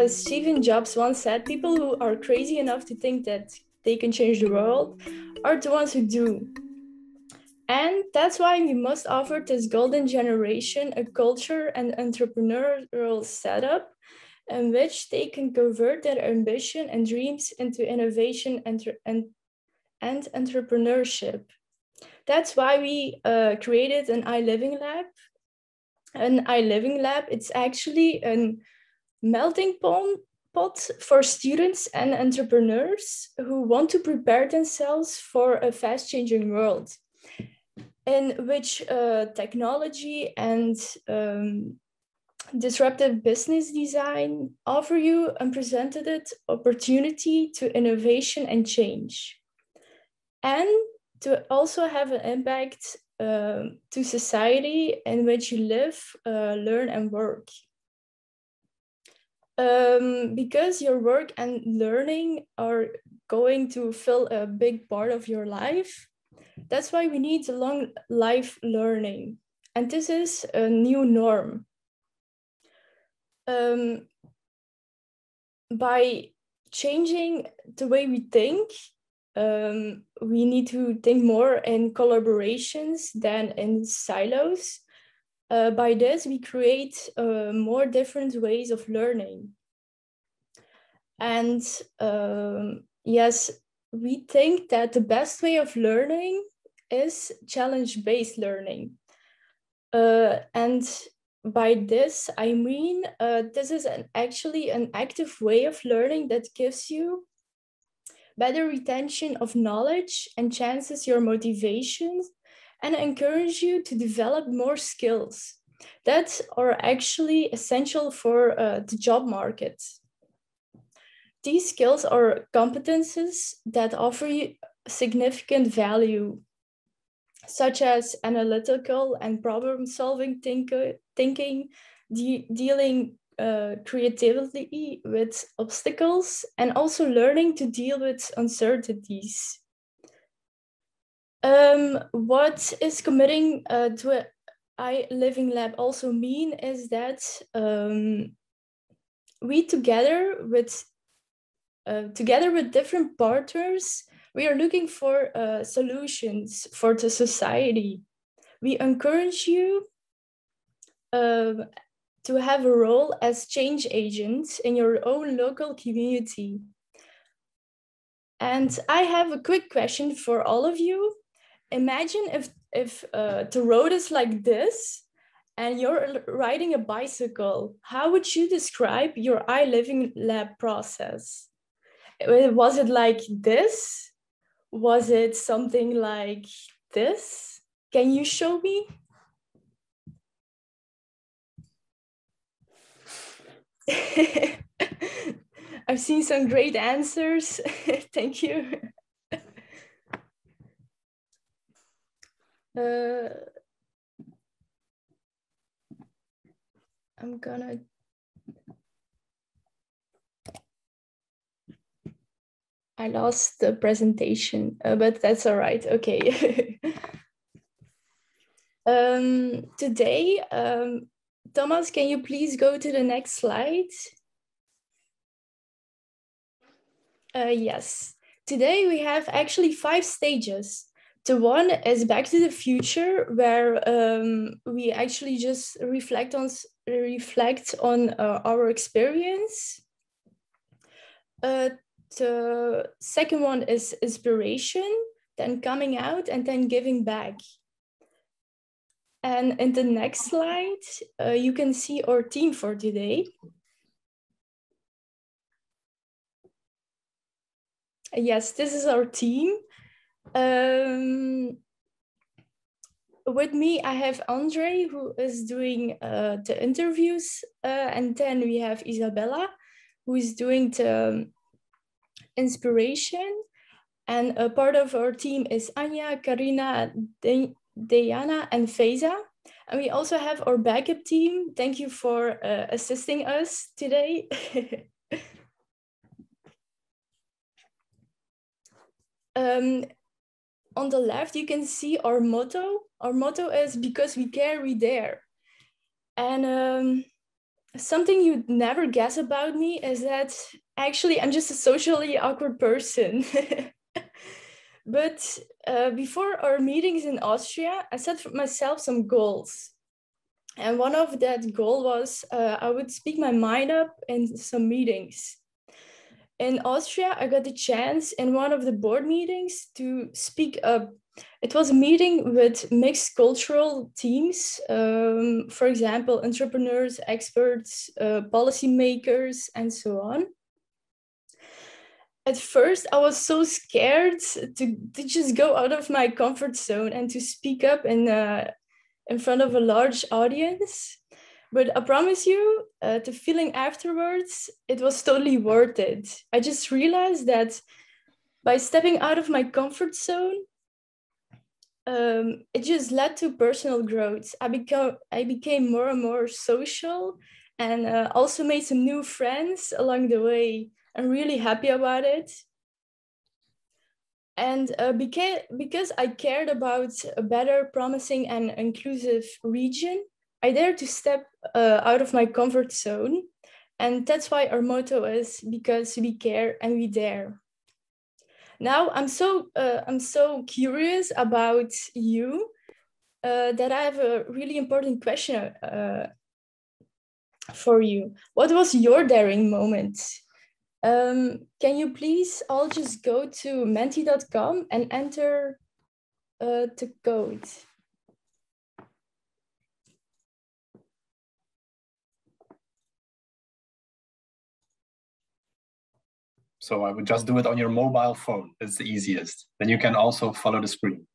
as Stephen Jobs once said, people who are crazy enough to think that they can change the world are the ones who do. And that's why we must offer this golden generation a culture and entrepreneurial setup in which they can convert their ambition and dreams into innovation and entrepreneurship. That's why we created an I Living Lab. An I Living Lab, it's actually a melting pot for students and entrepreneurs who want to prepare themselves for a fast-changing world in which technology and disruptive business design offer you unprecedented opportunity to innovation and change, and to also have an impact to society in which you live, learn, and work. Because your work and learning are going to fill a big part of your life, that's why we need long life learning. And this is a new norm. By changing the way we think, we need to think more in collaborations than in silos. By this, we create more different ways of learning. And yes, we think that the best way of learning is challenge-based learning. And by this, I mean, this is actually an active way of learning that gives you better retention of knowledge, enhances your motivations, and encourage you to develop more skills that are actually essential for the job market. These skills are competences that offer you significant value, such as analytical and problem-solving thinking, dealing creatively with obstacles, and also learning to deal with uncertainties. What is committing to an I Living Lab also mean is that we together with different partners, we are looking for solutions for the society. We encourage you to have a role as change agents in your own local community. And I have a quick question for all of you. Imagine if the road is like this and you're riding a bicycle. How would you describe your I Living Lab process? Was it like this? Was it something like this? Can you show me? I've seen some great answers. Thank you. I'm gonna. I lost the presentation, but that's all right. Okay. Today, Thomas, can you please go to the next slide? Yes. Today we have actually 5 stages. The one is Back to the Future, where we actually just reflect on our experience. The second one is Inspiration, then Coming Out, and then Giving Back. And in the next slide, you can see our team for today. Yes, this is our team. With me, I have Andre, who is doing the interviews, and then we have Isabella, who is doing the inspiration, and a part of our team is Anya, Karina, Diana, and Faiza. And we also have our backup team. Thank you for assisting us today. On the left, you can see our motto. Our motto is because we care, we dare. And something you'd never guess about me is that actually I'm just a socially awkward person. But before our meetings in Austria, I set for myself some goals. And one of that goal was I would speak my mind up in some meetings. In Austria, I got the chance in one of the board meetings to speak up. It was a meeting with mixed cultural teams, for example, entrepreneurs, experts, policymakers, and so on. At first, I was so scared to just go out of my comfort zone and to speak up in front of a large audience. But I promise you, the feeling afterwards, it was totally worth it. I just realized that by stepping out of my comfort zone, it just led to personal growth. I became more and more social, and also made some new friends along the way. I'm really happy about it. And because I cared about a better, promising, and inclusive region, I dared to step out of my comfort zone. And that's why our motto is because we care and we dare. Now I'm so curious about you that I have a really important question for you. What was your daring moment? Can you please all just go to menti.com and enter the code? So I would just do it on your mobile phone. It's the easiest. Then you can also follow the screen.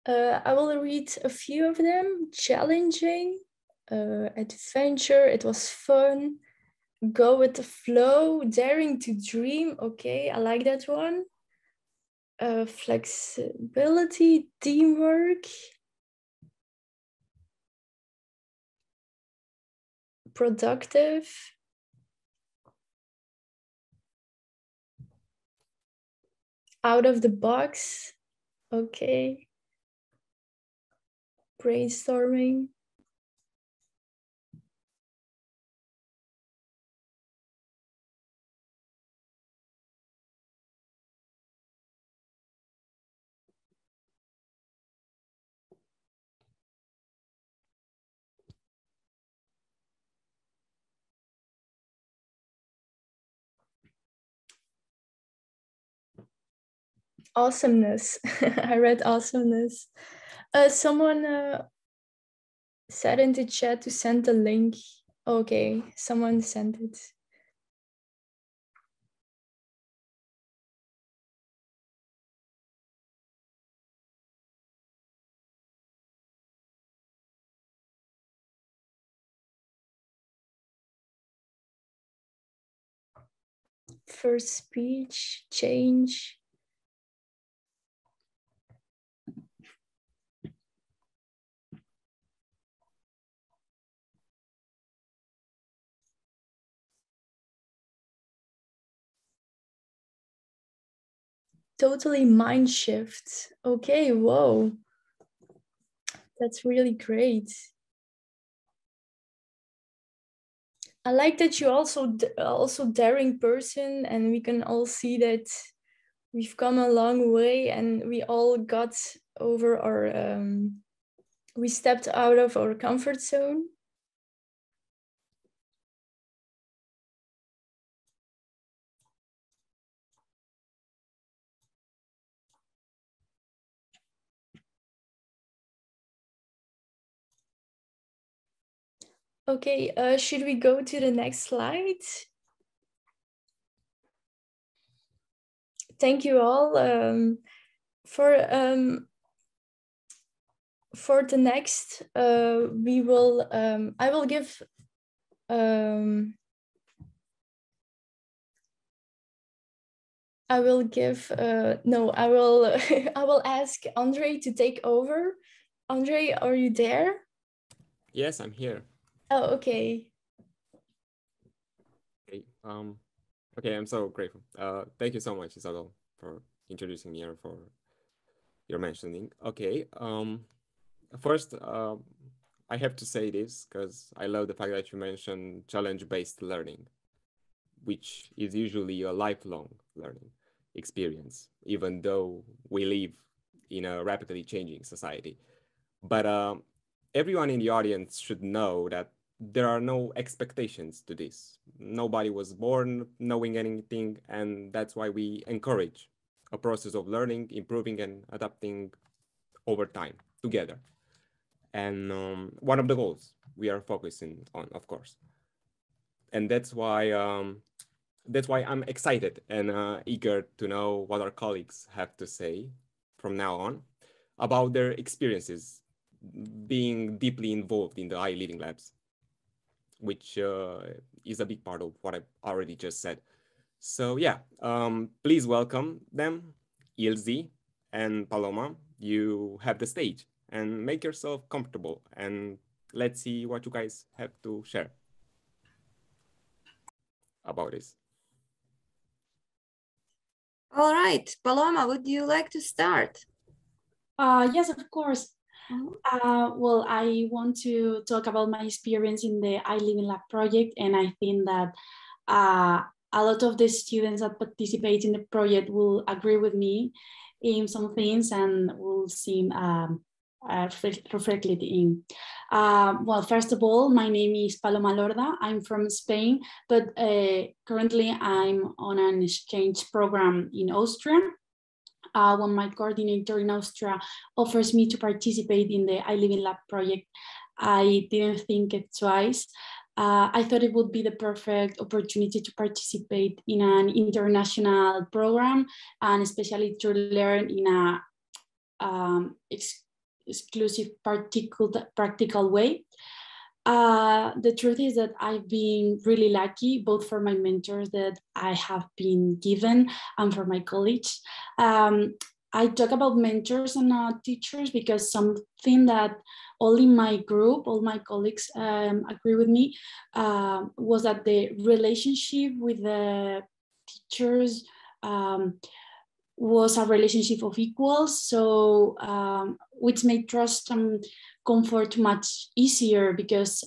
I will read a few of them. Challenging, adventure, it was fun, go with the flow, daring to dream. Okay, I like that one. Flexibility, teamwork, productive, out of the box. Okay. Brainstorming. Awesomeness. I read awesomeness. Someone said in the chat to send the link. Okay, someone sent it. First speech, change. Totally mind shift. Okay, whoa. That's really great. I like that you also daring person, and we can all see that we've come a long way, and we all got over our we stepped out of our comfort zone. Okay, should we go to the next slide? Thank you all. for the next, I will give no, I will I will ask Andre to take over. Andre, are you there? Yes, I'm here. Oh, okay. Okay, I'm so grateful. Thank you so much, Isabel, for introducing me and for your mentioning. Okay, first, I have to say this because I love the fact that you mentioned challenge-based learning, which is usually a lifelong learning experience, even though we live in a rapidly changing society. But everyone in the audience should know that there are no expectations to this. Nobody was born knowing anything, and that's why we encourage a process of learning, improving, and adapting over time together. And one of the goals we are focusing on, of course. And that's why I'm excited and eager to know what our colleagues have to say from now on about their experiences being deeply involved in the I Living Labs, which is a big part of what I already just said. So yeah, please welcome them, Ilse and Paloma. You have the stage and make yourself comfortable and let's see what you guys have to share about this. All right, Paloma, would you like to start? Yes, of course. Well, I want to talk about my experience in the I Living Lab project, and I think that a lot of the students that participate in the project will agree with me in some things and will seem reflected in. Well, first of all, my name is Paloma Lorda. I'm from Spain, but currently I'm on an exchange program in Austria. When my coordinator in Austria offers me to participate in the I Living Lab project, I didn't think it twice. I thought it would be the perfect opportunity to participate in an international program and especially to learn in a exclusive practical way. The truth is that I've been really lucky, both for my mentors that I have been given and for my colleagues. I talk about mentors and teachers because something that all in my group, all my colleagues agree with me, was that the relationship with the teachers was a relationship of equals, so which made trust and comfort much easier because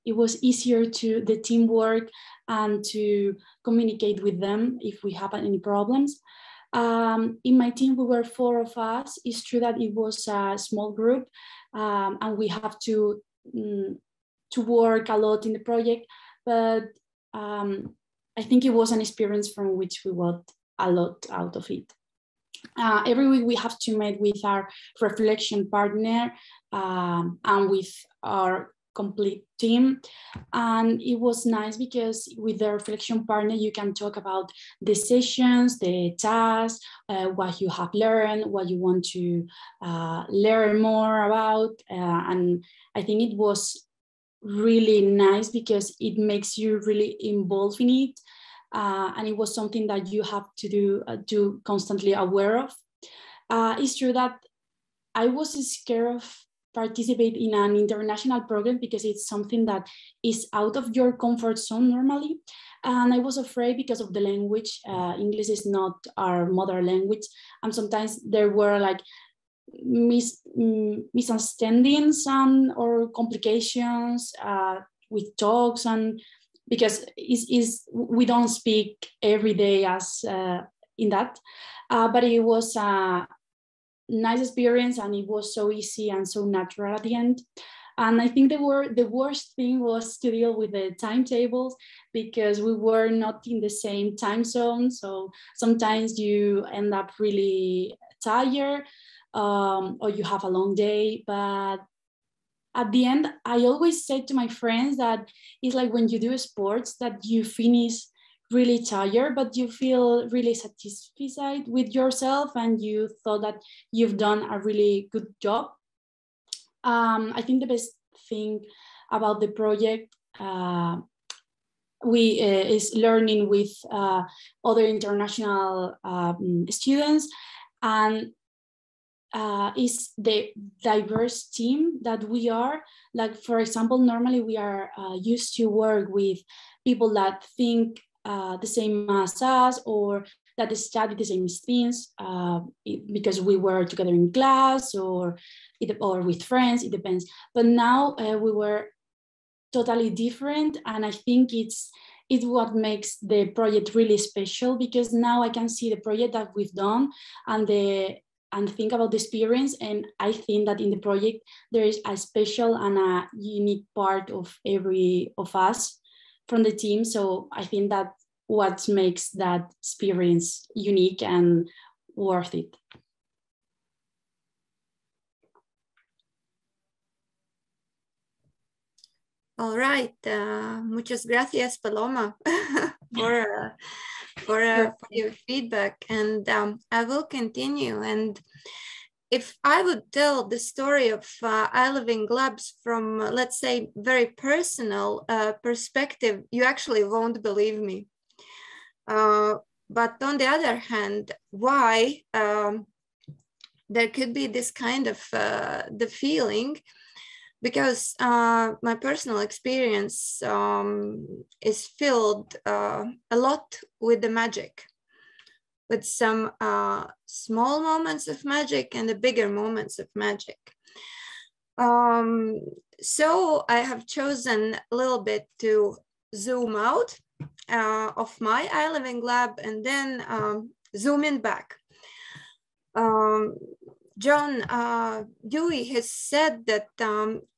it was easier to the teamwork and to communicate with them if we have any problems. In my team, we were 4 of us. It's true that it was a small group and we have to work a lot in the project, but I think it was an experience from which we got a lot out of it. Every week we have to meet with our reflection partner and with our complete team. And it was nice because with the reflection partner, you can talk about the sessions, the tasks, what you have learned, what you want to learn more about. And I think it was really nice because it makes you really involved in it. And it was something that you have to do constantly aware of. It's true that I was scared of participate in an international program because it's something that is out of your comfort zone normally. And I was afraid because of the language. English is not our mother language. And sometimes there were like misunderstandings or complications with talks, and because we don't speak every day as in that, but it was a nice experience and it was so easy and so natural at the end. And I think the worst thing was to deal with the timetables because we were not in the same time zone. So sometimes you end up really tired or you have a long day, but at the end, I always say to my friends that it's like when you do sports that you finish really tired, but you feel really satisfied with yourself and you thought that you've done a really good job. I think the best thing about the project is learning with other international students, and is the diverse team that we are. Like, for example, normally we are used to work with people that think the same as us, or that study the same things because we were together in class or with friends, it depends. But now we were totally different, and I think it's what makes the project really special, because now I can see the project that we've done and think about the experience, and I think that in the project there is a special and a unique part of every of us from the team. So I think that what makes that experience unique and worth it. All right, muchas gracias, Paloma, for your feedback, and I will continue. And if I would tell the story of I Living Labs from, let's say, very personal perspective, you actually won't believe me. But on the other hand, why there could be this kind of the feeling, because my personal experience is filled a lot with the magic, with some small moments of magic and the bigger moments of magic. So I have chosen a little bit to zoom out of my I Living Lab and then zoom in back. John Dewey has said that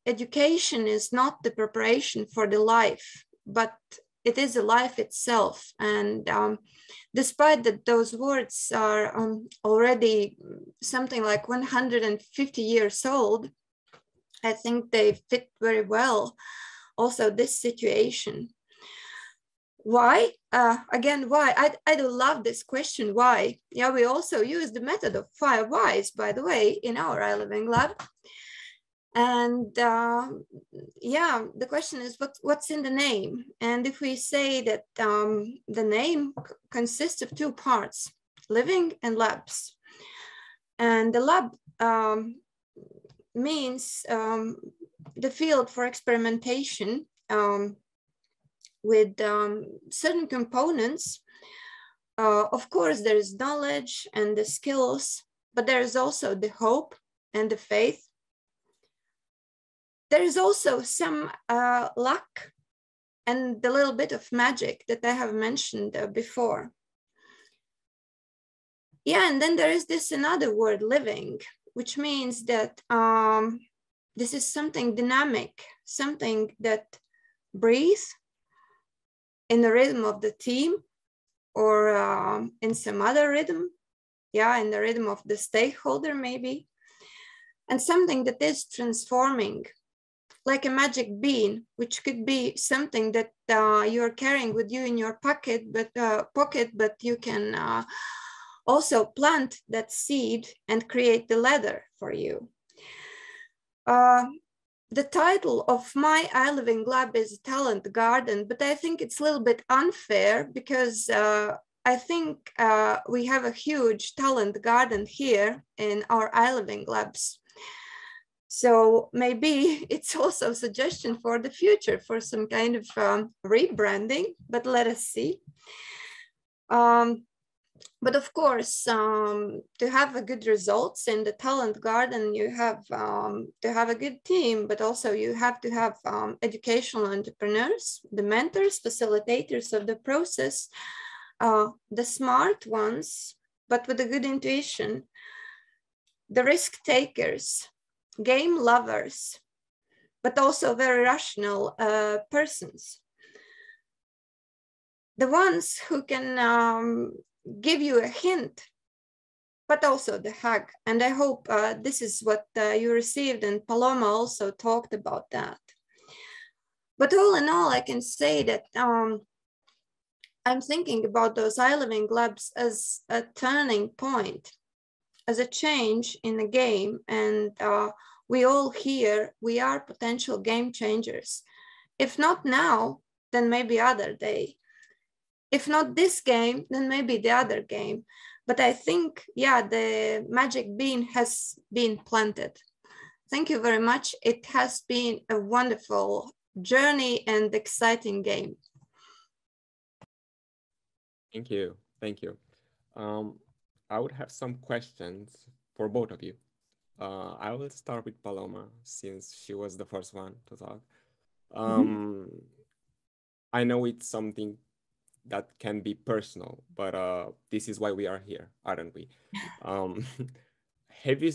education is not the preparation for the life, but it is the life itself. And despite that those words are already something like 150 years old, I think they fit very well also this situation. Why? Again, why? I do love this question, why? Yeah, we also use the method of 5 whys, by the way, in our I Living Lab. And yeah, the question is what's in the name? And if we say that the name consists of 2 parts, living and labs. And the lab means the field for experimentation with certain components. Of course, there is knowledge and the skills, but there is also the hope and the faith. There is also some luck and the little bit of magic that I have mentioned before. Yeah, and then there is this another word, living, which means that this is something dynamic, something that breathes in the rhythm of the team, or in some other rhythm, yeah, in the rhythm of the stakeholder maybe, and something that is transforming, like a magic bean, which could be something that you're carrying with you in your pocket, but you can also plant that seed and create the ladder for you. The title of my I Living Lab is Talent Garden, but I think it's a little bit unfair because I think we have a huge talent garden here in our I Living Labs. So maybe it's also a suggestion for the future for some kind of rebranding, but let us see. But of course, to have a good results in the talent garden, you have to have a good team, but also you have to have educational entrepreneurs, the mentors, facilitators of the process, the smart ones, but with a good intuition, the risk takers, game lovers, but also very rational persons. The ones who can give you a hint, but also the hug. And I hope this is what you received, and Paloma also talked about that. But all in all, I can say that I'm thinking about those I Living Labs as a turning point, as a change in the game. And we all here, we are potential game changers. If not now, then maybe other day. If not this game, then maybe the other game. But I think, yeah, the magic bean has been planted. Thank you very much. It has been a wonderful journey and exciting game. Thank you. Thank you. I would have some questions for both of you. I will start with Paloma since she was the first one to talk. I know it's something that can be personal, but this is why we are here, aren't we?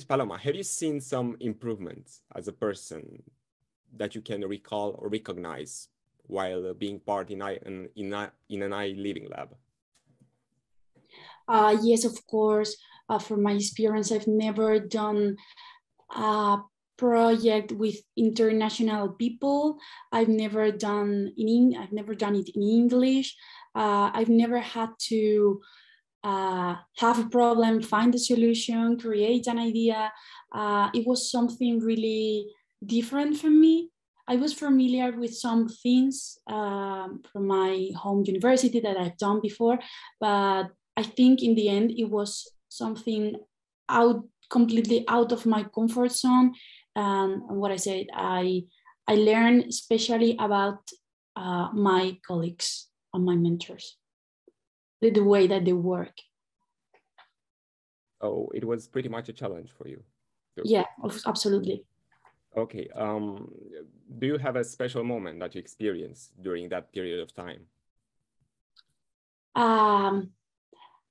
Paloma, have you seen some improvements as a person that you can recall or recognize while being part in an I Living Lab? Yes, of course. From my experience, I've never done a project with international people. I've never done it in English. I've never had to have a problem, find a solution, create an idea. It was something really different for me. I was familiar with some things from my home university that I've done before, but I think in the end, it was something completely out of my comfort zone. And what I said, I learned especially about my colleagues and my mentors, the way that they work. Oh, it was pretty much a challenge for you. Yeah, absolutely. Okay. Do you have a special moment that you experienced during that period of time?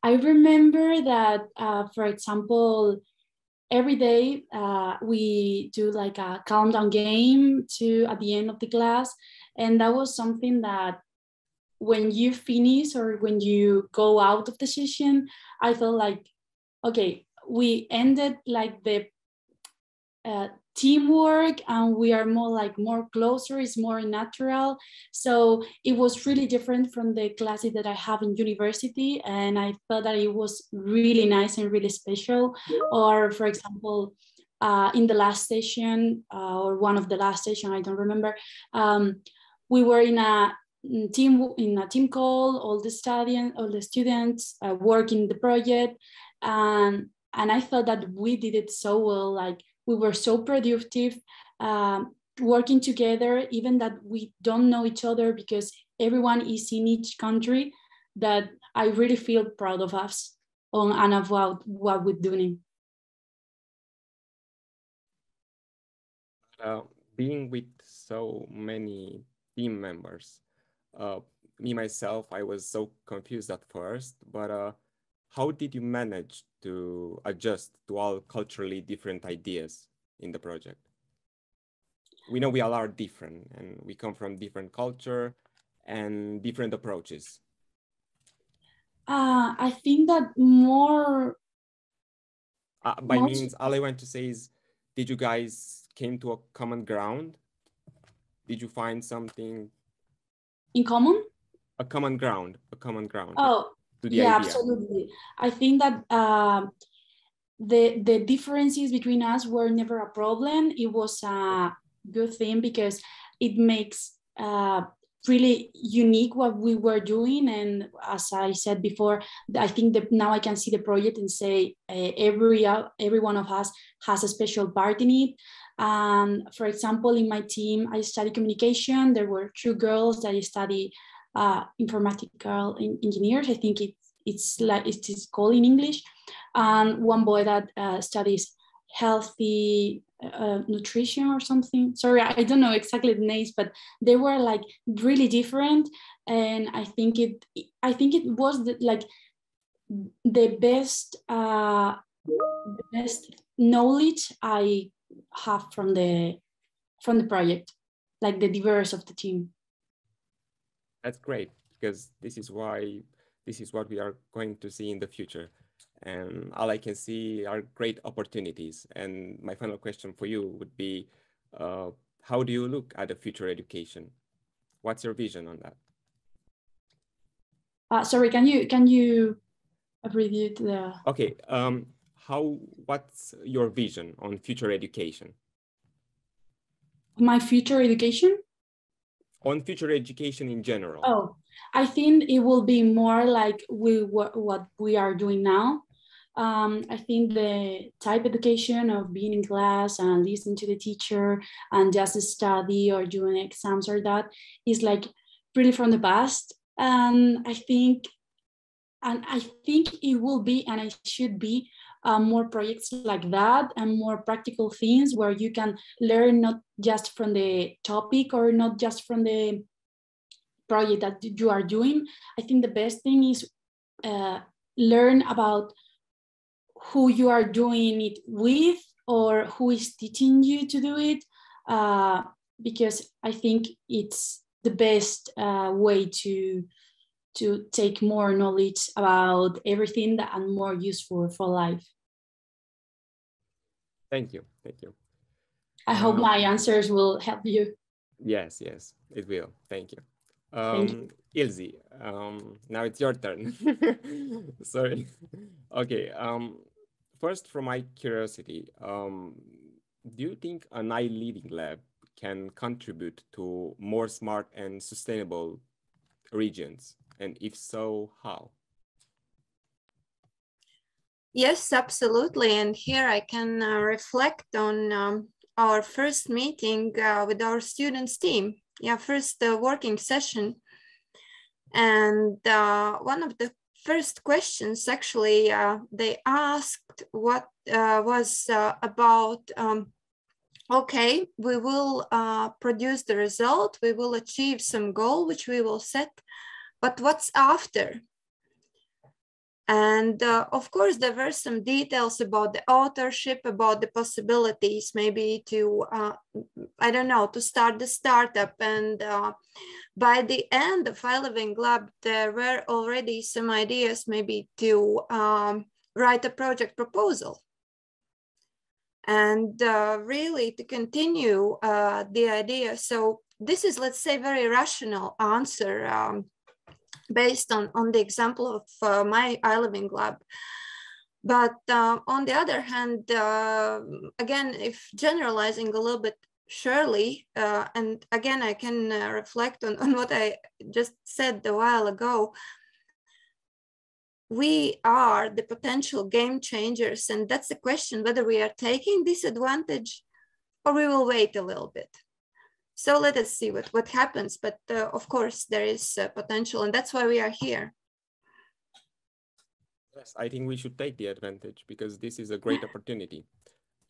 I remember that, for example, every day we do like a countdown game at the end of the class. And that was something that when you finish or when you go out of the session, I felt like, okay, we ended like the teamwork and we are more closer, it's more natural. So it was really different from the classes that I have in university, and I thought that it was really nice and really special. Or for example, in the last session or one of the last session, I don't remember, we were in a team call, all the students working the project, and I thought that we did it so well. Like, we were so productive, working together, even that we don't know each other because everyone is in each country, that I really feel proud of us and about what we're doing. Being with so many team members, me myself, I was so confused at first, but how did you manage to adjust to all culturally different ideas in the project? We know we all are different and we come from different culture and different approaches. I think that more... means, all I want to say is, did you guys came to a common ground? Did you find something in common? A common ground. Oh, to the yeah, idea. Absolutely. I think that the differences between us were never a problem. It was a good thing because it makes really unique what we were doing. And as I said before, I think that now I can see the project and say every one of us has a special part in it. For example, in my team, I study communication. There were 2 girls that study informatical engineers. I think it's called in English. And one boy that studies healthy nutrition or something. Sorry, I don't know exactly the names, but they were like really different. And I think it was the best knowledge I have from the project, like the diverse of the team. That's great, because this is what we are going to see in the future. And all I can see are great opportunities. And my final question for you would be, how do you look at the future education? What's your vision on that? Sorry, can you abbreviate the? Okay. What's your vision on future education? My future education? On future education in general. Oh, I think it will be more like what we are doing now. I think the type of education of being in class and listening to the teacher and just study or doing exams or that is like pretty from the past. And I think it will be, and it should be, more projects like that and more practical things where you can learn not just from the topic or not just from the project that you are doing. I think the best thing is learn about who you are doing it with or who is teaching you to do it, because I think it's the best way to take more knowledge about everything and more useful for life. Thank you. Thank you. I hope my answers will help you. Yes, it will. Thank you. Thank you. Ilse, now it's your turn. Sorry. Okay. First, from my curiosity, do you think an I Living Lab can contribute to more smart and sustainable regions? And if so, how? Yes, absolutely. And here I can reflect on our first meeting with our students team. Yeah, first working session. And one of the first questions, actually, they asked what was about, okay, we will produce the result, we will achieve some goal, which we will set, but what's after? And of course, there were some details about the authorship, about the possibilities, maybe to, I don't know, to start the startup. And by the end of I Living Lab, there were already some ideas maybe to write a project proposal. And really to continue the idea. So this is, let's say, very rational answer based on the example of my I Living Lab. But on the other hand, again, if generalizing a little bit, surely, and again, I can reflect on what I just said a while ago, we are the potential game changers. And that's the question, whether we are taking this advantage or we will wait a little bit. So let us see what happens. But of course, there is potential, and that's why we are here. Yes, I think we should take the advantage because this is a great opportunity.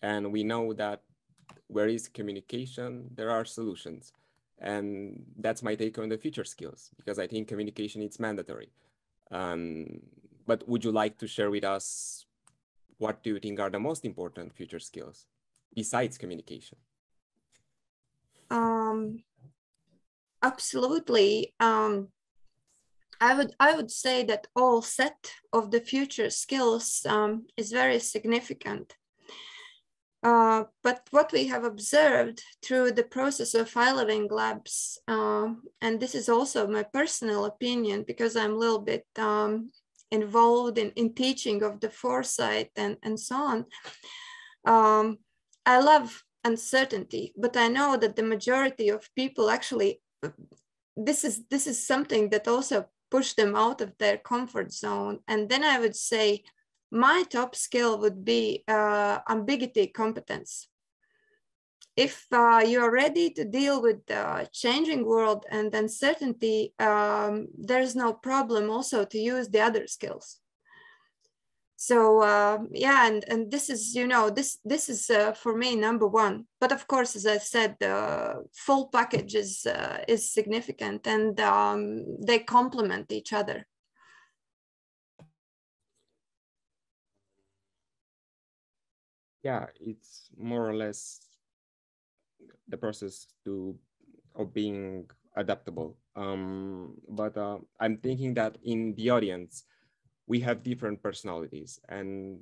And we know that where is communication, there are solutions. And that's my take on the future skills, because I think communication is mandatory. But would you like to share with us what do you think are the most important future skills besides communication? Absolutely. I would say that all set of the future skills is very significant. But what we have observed through the process of I Living Labs, and this is also my personal opinion because I'm a little bit involved in teaching of the foresight and so on. I love uncertainty, but I know that the majority of people actually, this is something that also push them out of their comfort zone. And then I would say my top skill would be ambiguity competence. If you are ready to deal with the changing world and uncertainty, there's no problem also to use the other skills. So yeah, and this is, you know, this is for me number one. But of course, as I said, the full package is significant, and they complement each other. Yeah, it's more or less the process of being adaptable. But I'm thinking that in the audience, we have different personalities, and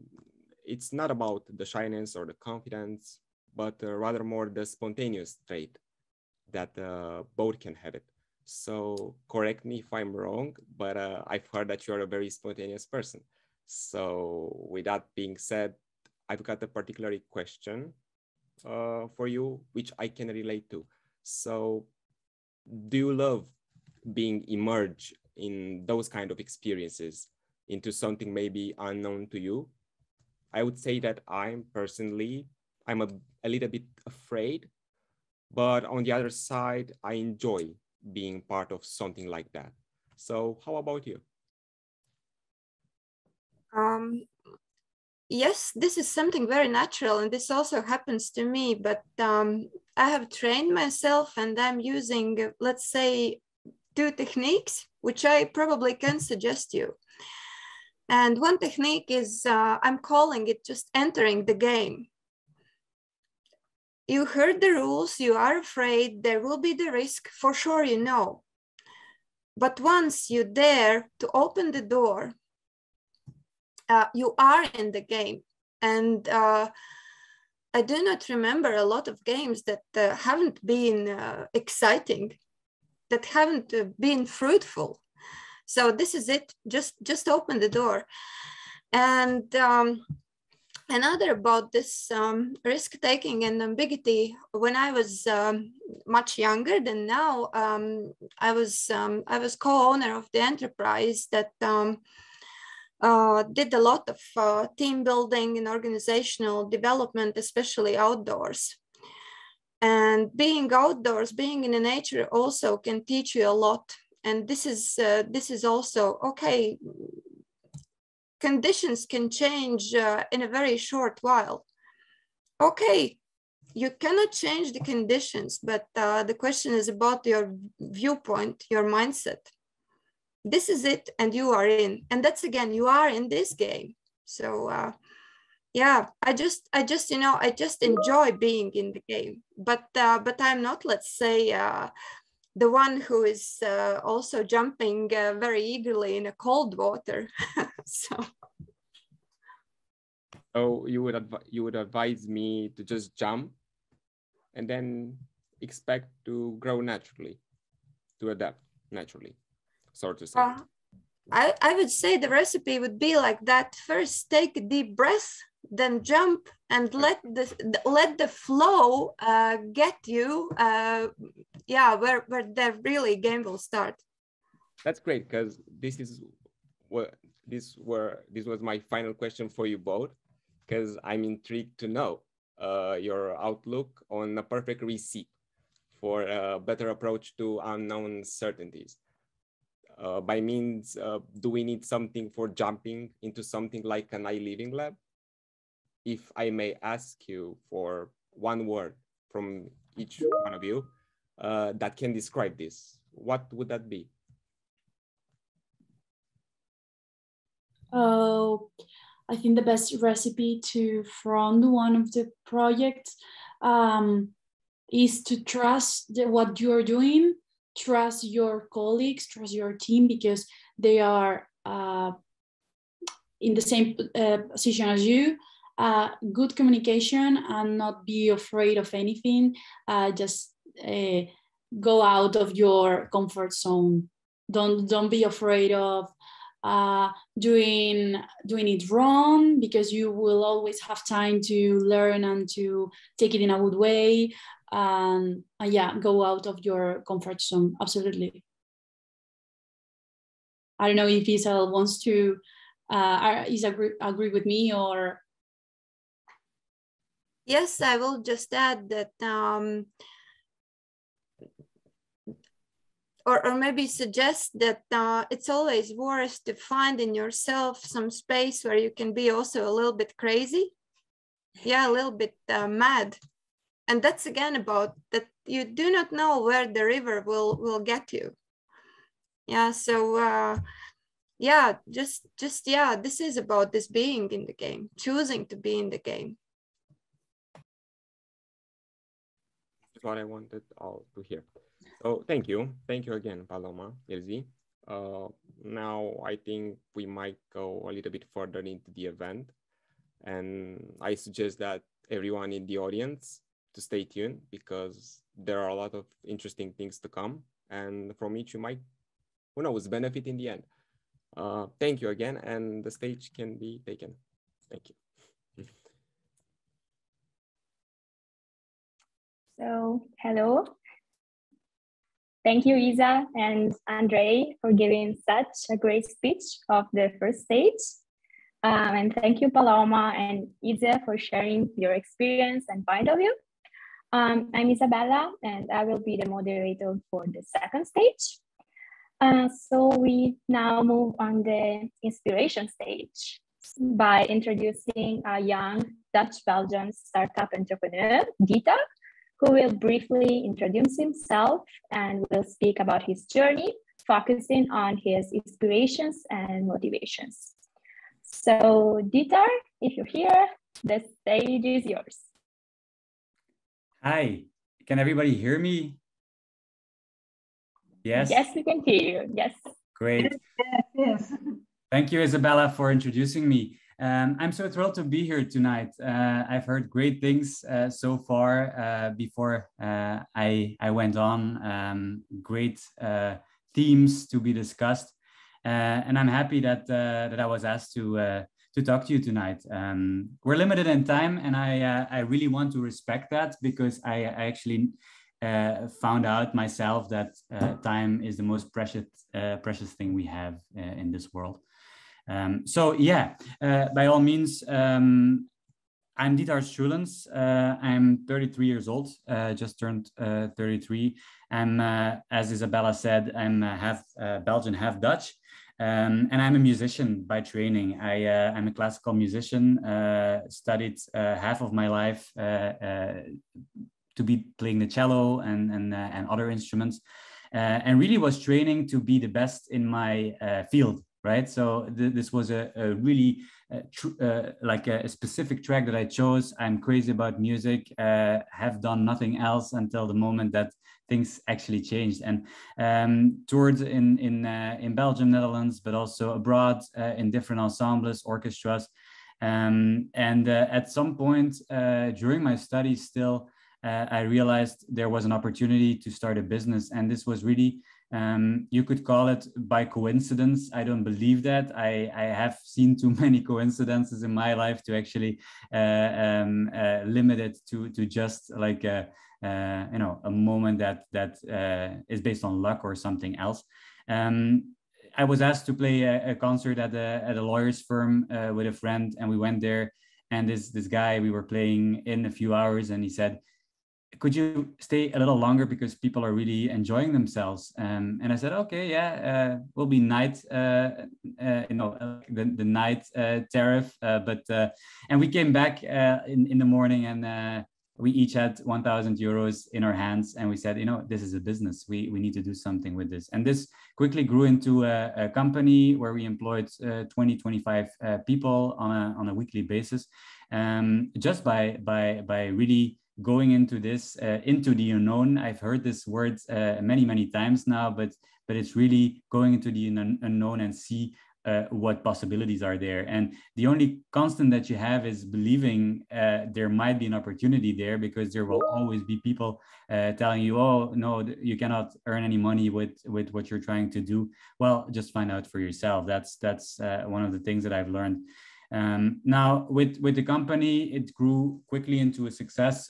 it's not about the shyness or the confidence, but rather more the spontaneous trait that both can have it. So correct me if I'm wrong, but I've heard that you're a very spontaneous person. So with that being said, I've got a particular question for you, which I can relate to. So do you love being immersed in those kind of experiences into something maybe unknown to you? I would say that I'm a little bit afraid, but on the other side, I enjoy being part of something like that. So how about you? Yes, this is something very natural, and this also happens to me, but I have trained myself and I'm using, let's say, 2 techniques, which I probably can suggest you. And one technique is, I'm calling it just entering the game. You heard the rules, you are afraid, there will be the risk, for sure you know. But once you dare to open the door, you are in the game. And I do not remember a lot of games that haven't been exciting, that haven't been fruitful. So this is it, just open the door. And another about this risk-taking and ambiguity, when I was much younger than now, I was co-owner of the enterprise that did a lot of team building and organizational development, especially outdoors. And being outdoors, being in the nature also can teach you a lot. And this is also, okay, conditions can change in a very short while. Okay, you cannot change the conditions, but the question is about your viewpoint, your mindset. This is it, and you are in. And that's, again, you are in this game. So yeah, I just enjoy being in the game. But I'm not, let's say, the one who is also jumping very eagerly in a cold water. So you would advise me to just jump and then expect to grow naturally, to adapt naturally, so to say. I would say the recipe would be like that. First, take a deep breath, then jump, and let the flow get you where the really game will start. That's great, because this was my final question for you both, because I'm intrigued to know your outlook on a perfect recipe for a better approach to unknown certainties. By means, do we need something for jumping into something like an I Living Lab? If I may ask you for one word from each one of you that can describe this, what would that be? I think the best recipe to fund one of the projects is to trust what you are doing, trust your colleagues, trust your team, because they are in the same position as you. Good communication and not be afraid of anything. Just go out of your comfort zone. Don't be afraid of doing it wrong, because you will always have time to learn and to take it in a good way. Yeah, go out of your comfort zone. Absolutely. I don't know if Isabel wants to agree with me, or. Yes, I will just add that or maybe suggest that it's always worth to find in yourself some space where you can be also a little bit crazy. Yeah, a little bit mad. And that's again about that you do not know where the river will get you. Yeah, so yeah, just yeah, this is about this being in the game, choosing to be in the game. That's what I wanted all to hear. So thank you again, Paloma, Elsie. Now I think we might go a little bit further into the event, and I suggest that everyone in the audience to stay tuned, because there are a lot of interesting things to come and from which you might, who knows, benefit in the end. Thank you again, and the stage can be taken. Thank you. So, hello. Thank you, Isa and Andre, for giving such a great speech of the first stage. And thank you, Paloma and Isa, for sharing your experience and point of view. I'm Isabella, and I will be the moderator for the second stage. So we now move on the inspiration stage by introducing a young Dutch-Belgian startup entrepreneur, Dieter, who will briefly introduce himself and will speak about his journey, focusing on his inspirations and motivations. So Dieter, if you're here, the stage is yours. Hi, can everybody hear me? Yes? Yes, we can hear you, yes. Great. Yes. Thank you, Isabella, for introducing me. I'm so thrilled to be here tonight. I've heard great things so far before I went on, great themes to be discussed. And I'm happy that I was asked to talk to you tonight. We're limited in time, and I really want to respect that, because I actually found out myself that time is the most precious thing we have in this world. So yeah, by all means, I'm Dieter Schulens. I'm 33 years old, just turned 33. I'm, as Isabella said, I'm half Belgian, half Dutch. And I'm a musician by training. I'm a classical musician, studied half of my life to be playing the cello and other instruments, and really was training to be the best in my field, right? So this was a really like a specific track that I chose. I'm crazy about music, have done nothing else until the moment that things actually changed, and toured in Belgium, Netherlands, but also abroad in different ensembles, orchestras. And at some point during my studies still, I realized there was an opportunity to start a business. And this was really, you could call it by coincidence. I don't believe that. I have seen too many coincidences in my life to actually limit it to just like a moment that is based on luck or something else. I was asked to play a concert at a lawyer's firm with a friend, and we went there. And this guy, we were playing in a few hours, and he said, "Could you stay a little longer, because people are really enjoying themselves?" And I said, "Okay, yeah, will be night, the night tariff." And we came back in the morning, and we each had 1,000 euros in our hands, and we said, this is a business. We need to do something with this. And this quickly grew into a company where we employed 20, 25 people on a weekly basis, just by really going into this, into the unknown. I've heard this word many times now, but it's really going into the unknown and see what possibilities are there. And the only constant that you have is believing there might be an opportunity there, because there will always be people telling you, "Oh, no, you cannot earn any money with what you're trying to do." Well, just find out for yourself. That's one of the things that I've learned. Now with the company, it grew quickly into a success,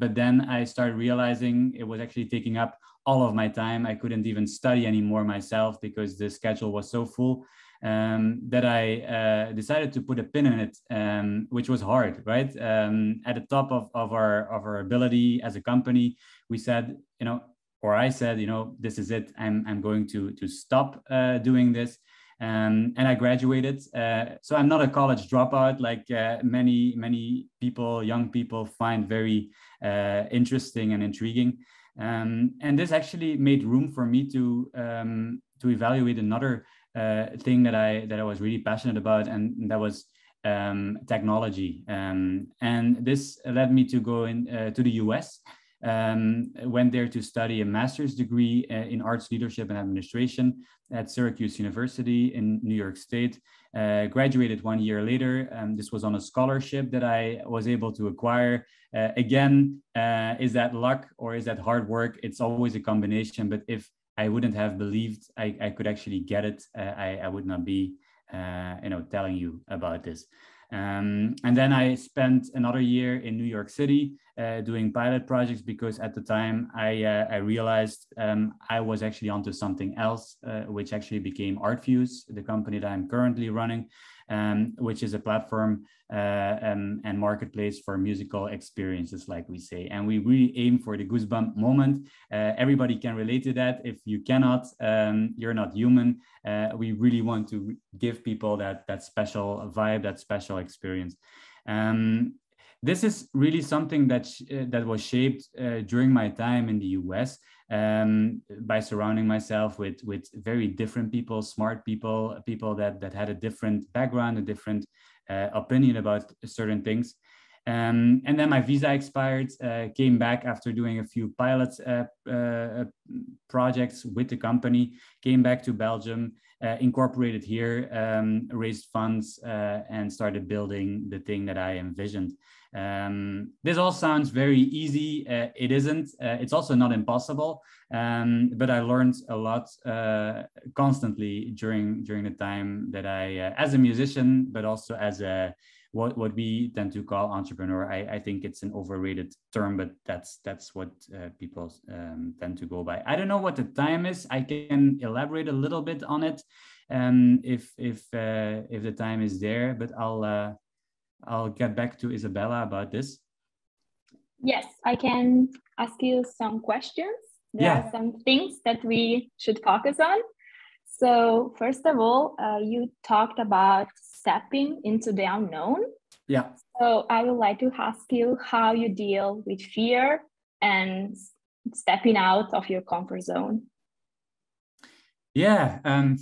but then I started realizing it was actually taking up all of my time. I couldn't even study anymore myself, because the schedule was so full, that I decided to put a pin in it, which was hard, right? At the top of our ability as a company, we said, or I said, this is it. I'm going to stop doing this. And I graduated. So I'm not a college dropout like many people, young people, find very interesting and intriguing. And this actually made room for me to evaluate another thing that I was really passionate about, and that was technology. And this led me to go to the US. Went there to study a master's degree in arts leadership and administration at Syracuse University in New York State. Graduated 1 year later. This was on a scholarship that I was able to acquire Again, is that luck or is that hard work? It's always a combination. But if I wouldn't have believed I could actually get it, I would not be, telling you about this. And then I spent another year in New York City doing pilot projects, because at the time I realized I was actually onto something else, which actually became ArtViews, the company that I'm currently running, which is a platform and marketplace for musical experiences, like we say. And we really aim for the goosebump moment. Everybody can relate to that. If you cannot, you're not human. We really want to give people that special vibe, that special experience. This is really something that was shaped during my time in the US, by surrounding myself with very different people, smart people, people that had a different background, a different opinion about certain things. And then my visa expired, came back after doing a few pilot projects with the company, came back to Belgium, incorporated here, raised funds, and started building the thing that I envisioned. This all sounds very easy. It isn't. It's also not impossible. But I learned a lot constantly during the time that I, as a musician, but also as a what we tend to call entrepreneur. I think it's an overrated term, but that's what people tend to go by. I don't know what the time is. I can elaborate a little bit on it if the time is there, but I'll get back to Isabella about this. Yes, I can ask you some questions. There are some things that we should focus on. So first of all, you talked about stepping into the unknown. Yeah. So I would like to ask you how you deal with fear and stepping out of your comfort zone. Yeah,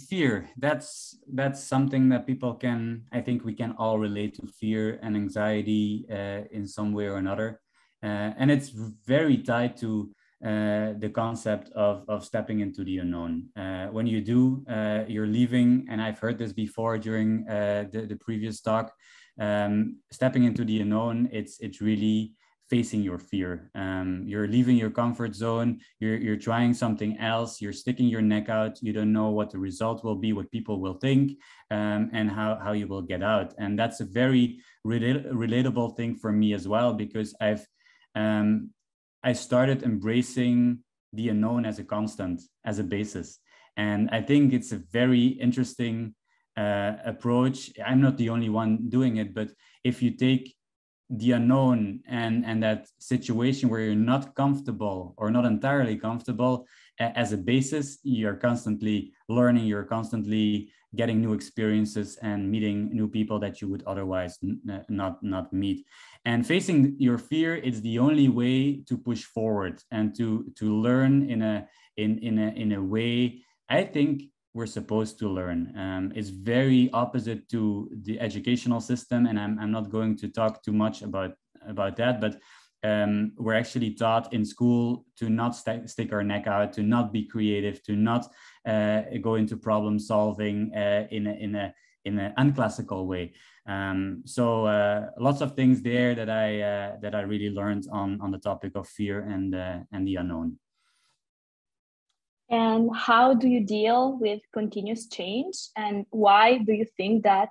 fear. That's something that people can, I think we can all relate to, fear and anxiety in some way or another. And it's very tied to the concept of stepping into the unknown. When you do, you're leaving, and I've heard this before during the previous talk, stepping into the unknown, it's really facing your fear. You're leaving your comfort zone, you're trying something else, you're sticking your neck out, you don't know what the result will be, what people will think, and how you will get out. And that's a very relatable thing for me as well, because I started embracing the unknown as a constant, as a basis. And I think it's a very interesting approach. I'm not the only one doing it, but if you take the unknown and that situation where you're not comfortable or not entirely comfortable as a basis, you're constantly learning, you're constantly getting new experiences and meeting new people that you would otherwise not meet. And facing your fear is the only way to push forward and to learn in a way I think we're supposed to learn. It's very opposite to the educational system, and I'm not going to talk too much about that, but we're actually taught in school to not stick our neck out, to not be creative, to not go into problem solving in an unclassical way. So lots of things there that I really learned on the topic of fear and the unknown. And how do you deal with continuous change? And why do you think that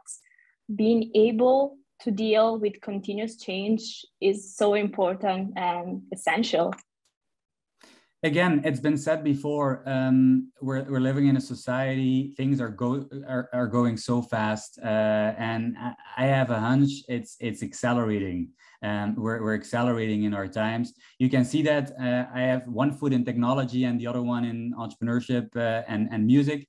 being able to deal with continuous change is so important and essential? Again, it's been said before, we're living in a society, things are going so fast, and I have a hunch it's accelerating. We're accelerating in our times. You can see that I have one foot in technology and the other one in entrepreneurship and music.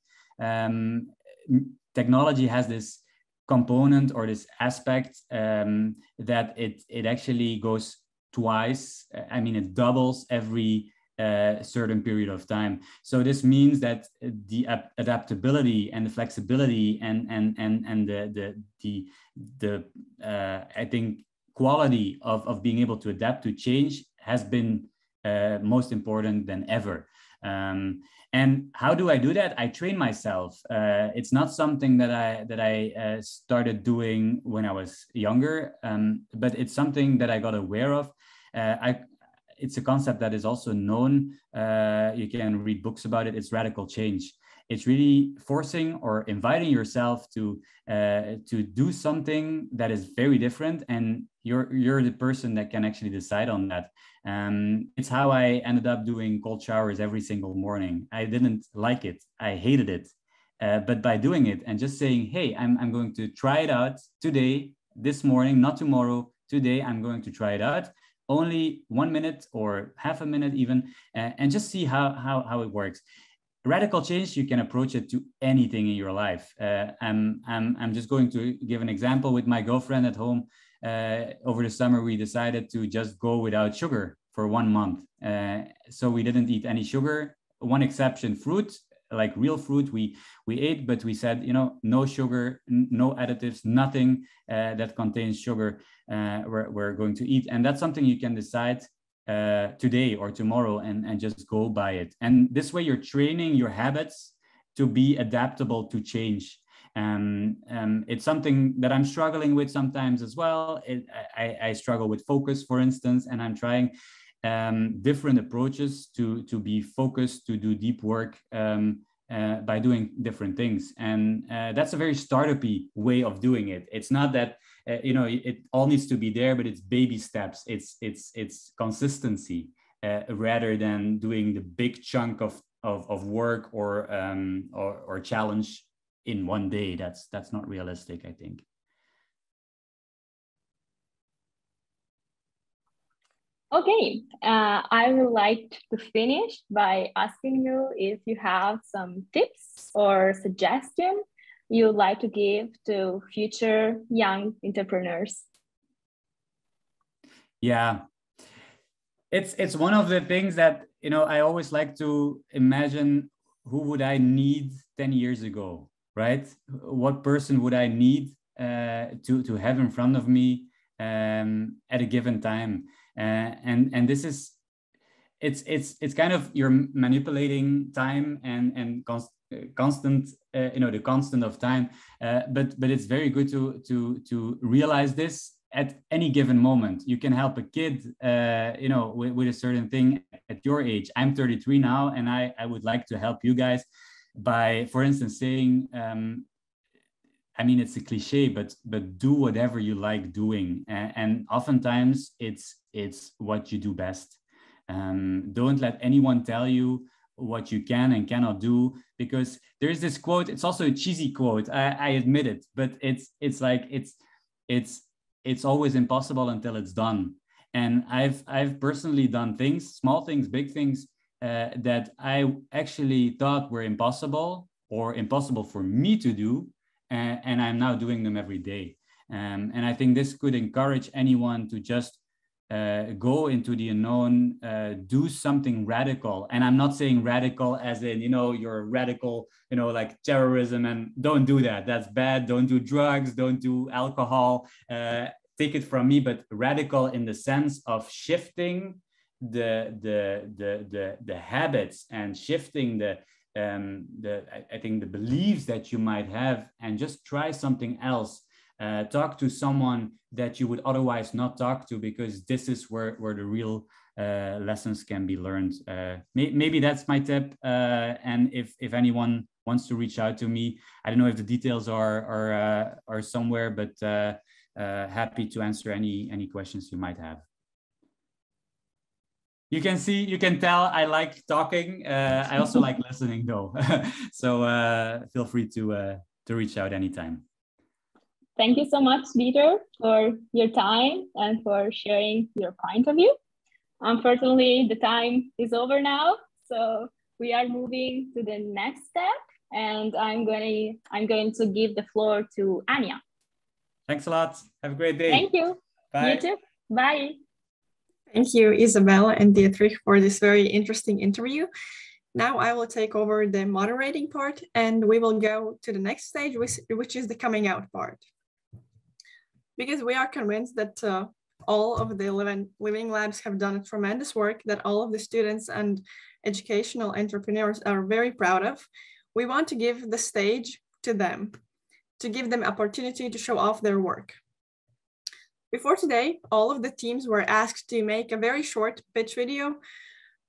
Technology has this component or this aspect that it actually goes twice. I mean, it doubles every certain period of time. So this means that the adaptability and the flexibility and the I think quality of being able to adapt to change has been most important than ever. And how do I do that? I train myself. It's not something that I started doing when I was younger, but it's something that I got aware of. It's a concept that is also known. You can read books about it. It's radical change. It's really forcing or inviting yourself to do something that is very different, and you're the person that can actually decide on that. It's how I ended up doing cold showers every single morning. I didn't like it. I hated it. But by doing it and just saying, hey, I'm going to try it out today, this morning, not tomorrow, today, I'm going to try it out. Only 1 minute or half a minute even, and just see how it works. Radical change, you can approach it to anything in your life. I'm just going to give an example with my girlfriend at home. Over the summer, we decided to just go without sugar for 1 month. So we didn't eat any sugar. One exception, fruit, like real fruit, we ate, but we said, no sugar, no additives, nothing that contains sugar we're going to eat. And that's something you can decide today or tomorrow and just go by it. And this way you're training your habits to be adaptable to change. It's something that I'm struggling with sometimes as well. I struggle with focus, for instance, and I'm trying different approaches to be focused, to do deep work by doing different things. And that's a very startup-y way of doing it. It's not that it all needs to be there, but it's baby steps. It's consistency rather than doing the big chunk of work or challenge in one day. That's not realistic, I think. Okay, I would like to finish by asking you if you have some tips or suggestions you'd like to give to future young entrepreneurs. Yeah, it's one of the things that I always like to imagine. Who would I need 10 years ago, right? What person would I need to have in front of me at a given time? And this is it's kind of you're manipulating time and constant the constant of time, but it's very good to realize this at any given moment. You can help a kid with a certain thing at your age. I'm 33 now, and I would like to help you guys by, for instance, saying I mean, it's a cliche, but do whatever you like doing, and oftentimes it's what you do best. Don't let anyone tell you what you can and cannot do, because there is this quote. It's also a cheesy quote. I admit it, but it's like it's always impossible until it's done. And I've personally done things, small things, big things, that I actually thought were impossible or impossible for me to do. And I'm now doing them every day. And I think this could encourage anyone to just go into the unknown, do something radical. And I'm not saying radical as in, you're radical, like terrorism, and don't do that. That's bad. Don't do drugs, don't do alcohol. Take it from me, but radical in the sense of shifting the habits and shifting I think the beliefs that you might have, and just try something else. Talk to someone that you would otherwise not talk to, because this is where the real lessons can be learned. Maybe that's my tip. And if anyone wants to reach out to me, I don't know if the details are somewhere, but happy to answer any questions you might have. You can tell I like talking. I also like listening though. So feel free to reach out anytime. Thank you so much, Dieter, for your time and for sharing your point of view. Unfortunately, the time is over now, so we are moving to the next step, and I'm going to give the floor to Anya. Thanks a lot. Have a great day. Thank you. Bye. You too. Bye. Thank you, Isabel and Dietrich, for this very interesting interview. Now I will take over the moderating part, and we will go to the next stage, which is the coming out part. Because we are convinced that all of the Living Labs have done tremendous work that all of the students and educational entrepreneurs are very proud of, we want to give the stage to them, to give them opportunity to show off their work. Before today, all of the teams were asked to make a very short pitch video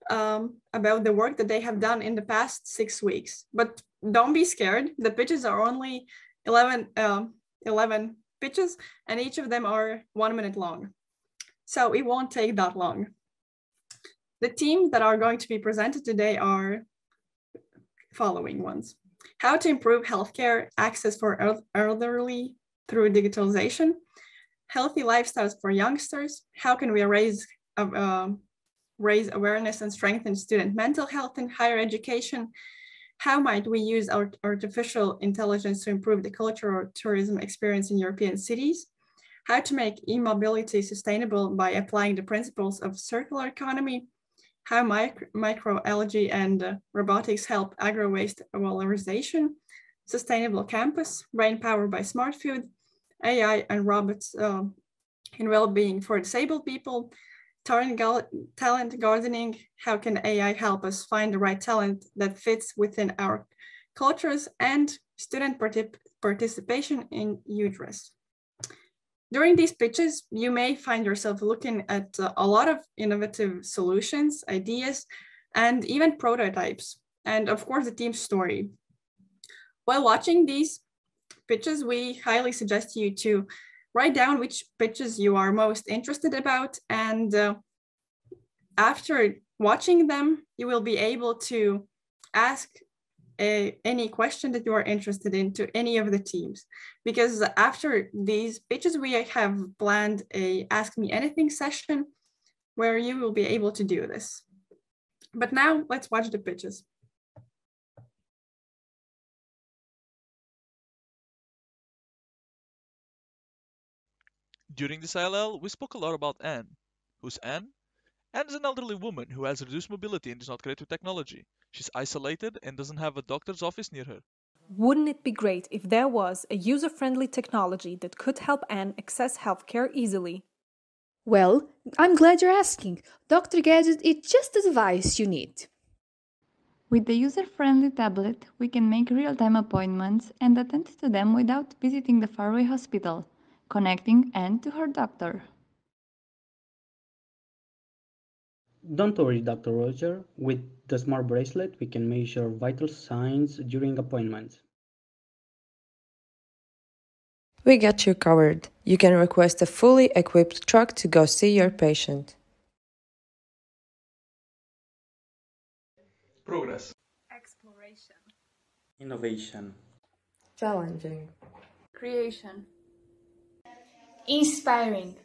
about the work that they have done in the past 6 weeks. But don't be scared. The pitches are only 11 pitches, and each of them are 1 minute long. So it won't take that long. The teams that are going to be presented today are following ones. How to improve healthcare access for elderly through digitalization, healthy lifestyles for youngsters, how can we raise awareness and strengthen student mental health in higher education, how might we use artificial intelligence to improve the cultural tourism experience in European cities, how to make e-mobility sustainable by applying the principles of circular economy, how microalgae and robotics help agro-waste valorization, sustainable campus, brain power by smart food, AI and robots in well-being for disabled people, talent gardening, how can AI help us find the right talent that fits within our cultures, and student participation in E³UDRES². During these pitches, you may find yourself looking at a lot of innovative solutions, ideas, and even prototypes, and of course the team story. While watching these pitches, we highly suggest you to write down which pitches you are most interested about, and after watching them, you will be able to ask any question that you are interested in to any of the teams. Because after these pitches, we have planned a Ask Me Anything session where you will be able to do this. But now let's watch the pitches. During this ILL, we spoke a lot about Anne. Who's Anne? Anne is an elderly woman who has reduced mobility and is not great with technology. She's isolated and doesn't have a doctor's office near her. Wouldn't it be great if there was a user-friendly technology that could help Anne access healthcare easily? Well, I'm glad you're asking. Dr. Gadget is just the device you need. With the user-friendly tablet, we can make real-time appointments and attend to them without visiting the faraway hospital, connecting Anne to her doctor. Don't worry, Dr. Roger. With the smart bracelet, we can measure vital signs during appointments. We got you covered. You can request a fully equipped truck to go see your patient. Progress. Exploration. Innovation. Challenging. Creation. Inspiring.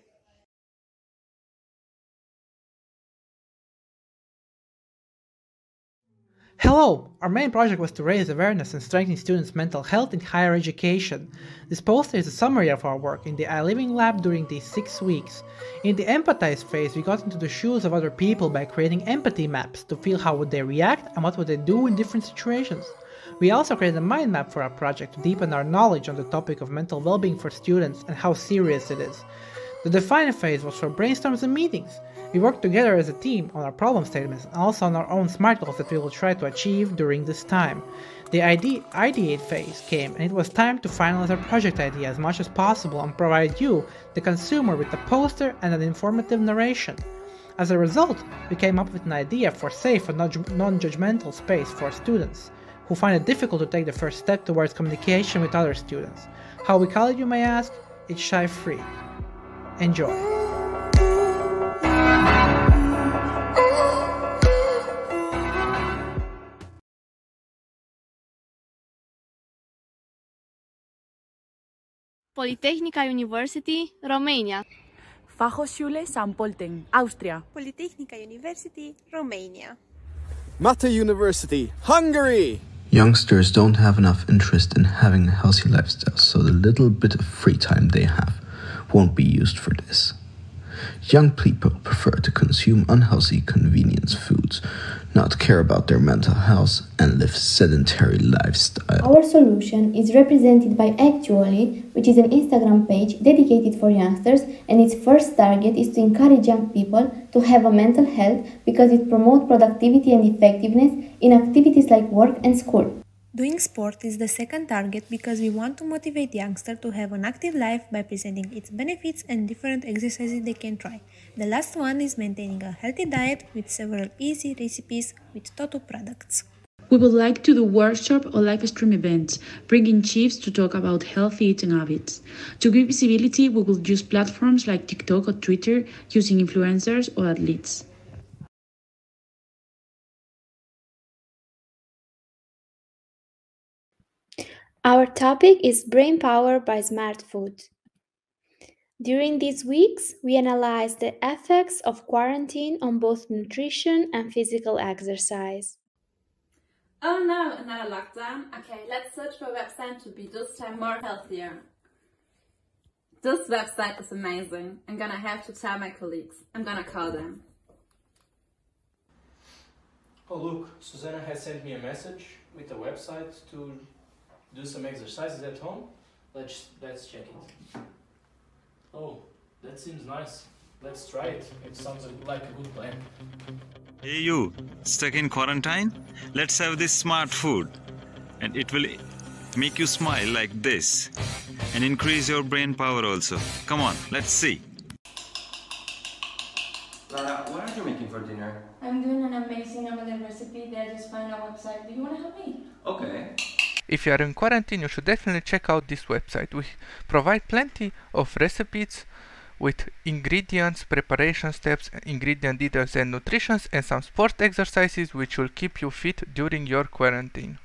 Hello! Our main project was to raise awareness and strengthen students' mental health in higher education. This poster is a summary of our work in the I Living Lab during these 6 weeks. In the empathize phase, we got into the shoes of other people by creating empathy maps to feel how would they react and what would they do in different situations. We also created a mind map for our project to deepen our knowledge on the topic of mental well-being for students and how serious it is. The define phase was for brainstorms and meetings. We worked together as a team on our problem statements and also on our own SMART goals that we will try to achieve during this time. The ideate phase came, and it was time to finalize our project idea as much as possible and provide you, the consumer, with a poster and an informative narration. As a result, we came up with an idea for safe and non-judgmental space for students who find it difficult to take the first step towards communication with other students. How we call it, you may ask? It's shy free. Enjoy. Polytechnica University, Romania. Fachhochschule St. Pölten, Austria. Polytechnica University, Romania. Mata University, Hungary. Youngsters don't have enough interest in having a healthy lifestyle, so the little bit of free time they have won't be used for this. Young people prefer to consume unhealthy convenience foods, not care about their mental health, and live sedentary lifestyle. Our solution is represented by Actually, which is an Instagram page dedicated for youngsters, and its first target is to encourage young people to have a mental health because it promotes productivity and effectiveness in activities like work and school. Doing sport is the second target because we want to motivate youngsters to have an active life by presenting its benefits and different exercises they can try. The last one is maintaining a healthy diet with several easy recipes with Totu products. We would like to do workshop or live stream events, bringing chiefs to talk about healthy eating habits. To give visibility, we will use platforms like TikTok or Twitter, using influencers or athletes. Our topic is brain power by smart food. During these weeks, we analyzed the effects of quarantine on both nutrition and physical exercise. Oh no, another lockdown? Okay, let's search for a website to be this time more healthier. This website is amazing. I'm gonna have to tell my colleagues. I'm gonna call them. Oh look, Susanna has sent me a message with a website to do some exercises at home. Let's check it. Oh, that seems nice. Let's try it. It sounds like a good plan. Hey you, stuck in quarantine? Let's have this smart food. And it will make you smile like this. And increase your brain power also. Come on, let's see. Lara, what are you making for dinner? I'm doing an amazing omelette recipe that I just found on a website. Do you want to help me? Okay. If you are in quarantine, you should definitely check out this website. We provide plenty of recipes with ingredients, preparation steps, ingredient details and nutrition, and some sport exercises which will keep you fit during your quarantine.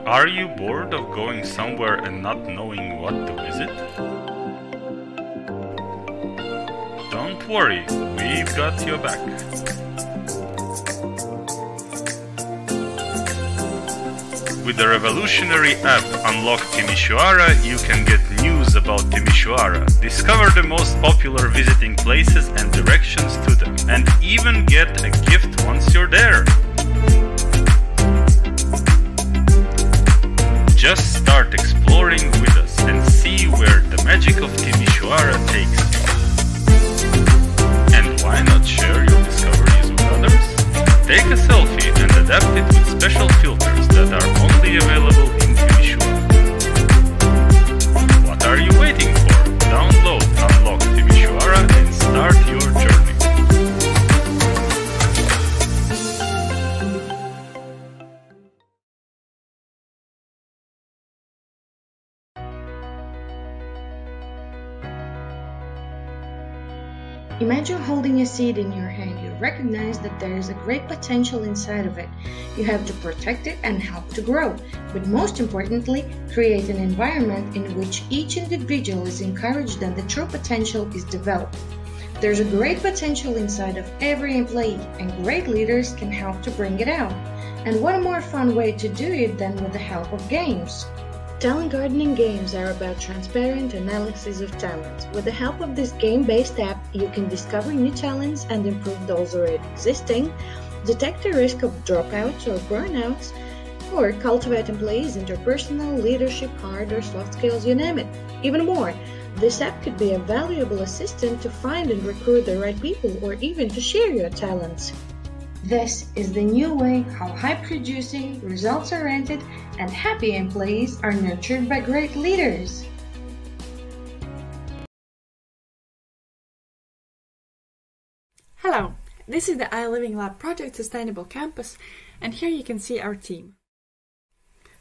Are you bored of going somewhere and not knowing what to visit? Don't worry, we've got your back. With the revolutionary app Unlock Timișoara, you can get news about Timișoara, discover the most popular visiting places and directions to them, and even get a gift once you're there. Just start exploring with us and see where the magic of Timișoara takes you. And why not share your discoveries with others? Take a selfie and adapt it with special filters that are only available in Timișoara. What are you waiting for? Download Unlock Timișoara and start your journey. Imagine holding a seed in your hand. You recognize that there is a great potential inside of it. You have to protect it and help to grow. But most importantly, create an environment in which each individual is encouraged and the true potential is developed. There's a great potential inside of every employee, and great leaders can help to bring it out. And what a more fun way to do it than with the help of games. Talent gardening games are about transparent analysis of talents. With the help of this game-based app, you can discover new talents and improve those already existing, detect the risk of dropouts or burnouts, or cultivate employees' interpersonal, leadership, hard or soft skills, you name it. Even more, this app could be a valuable assistant to find and recruit the right people, or even to share your talents. This is the new way how high-producing, results-oriented, and happy employees are nurtured by great leaders. Hello, this is the I Living Lab Project Sustainable Campus, and here you can see our team.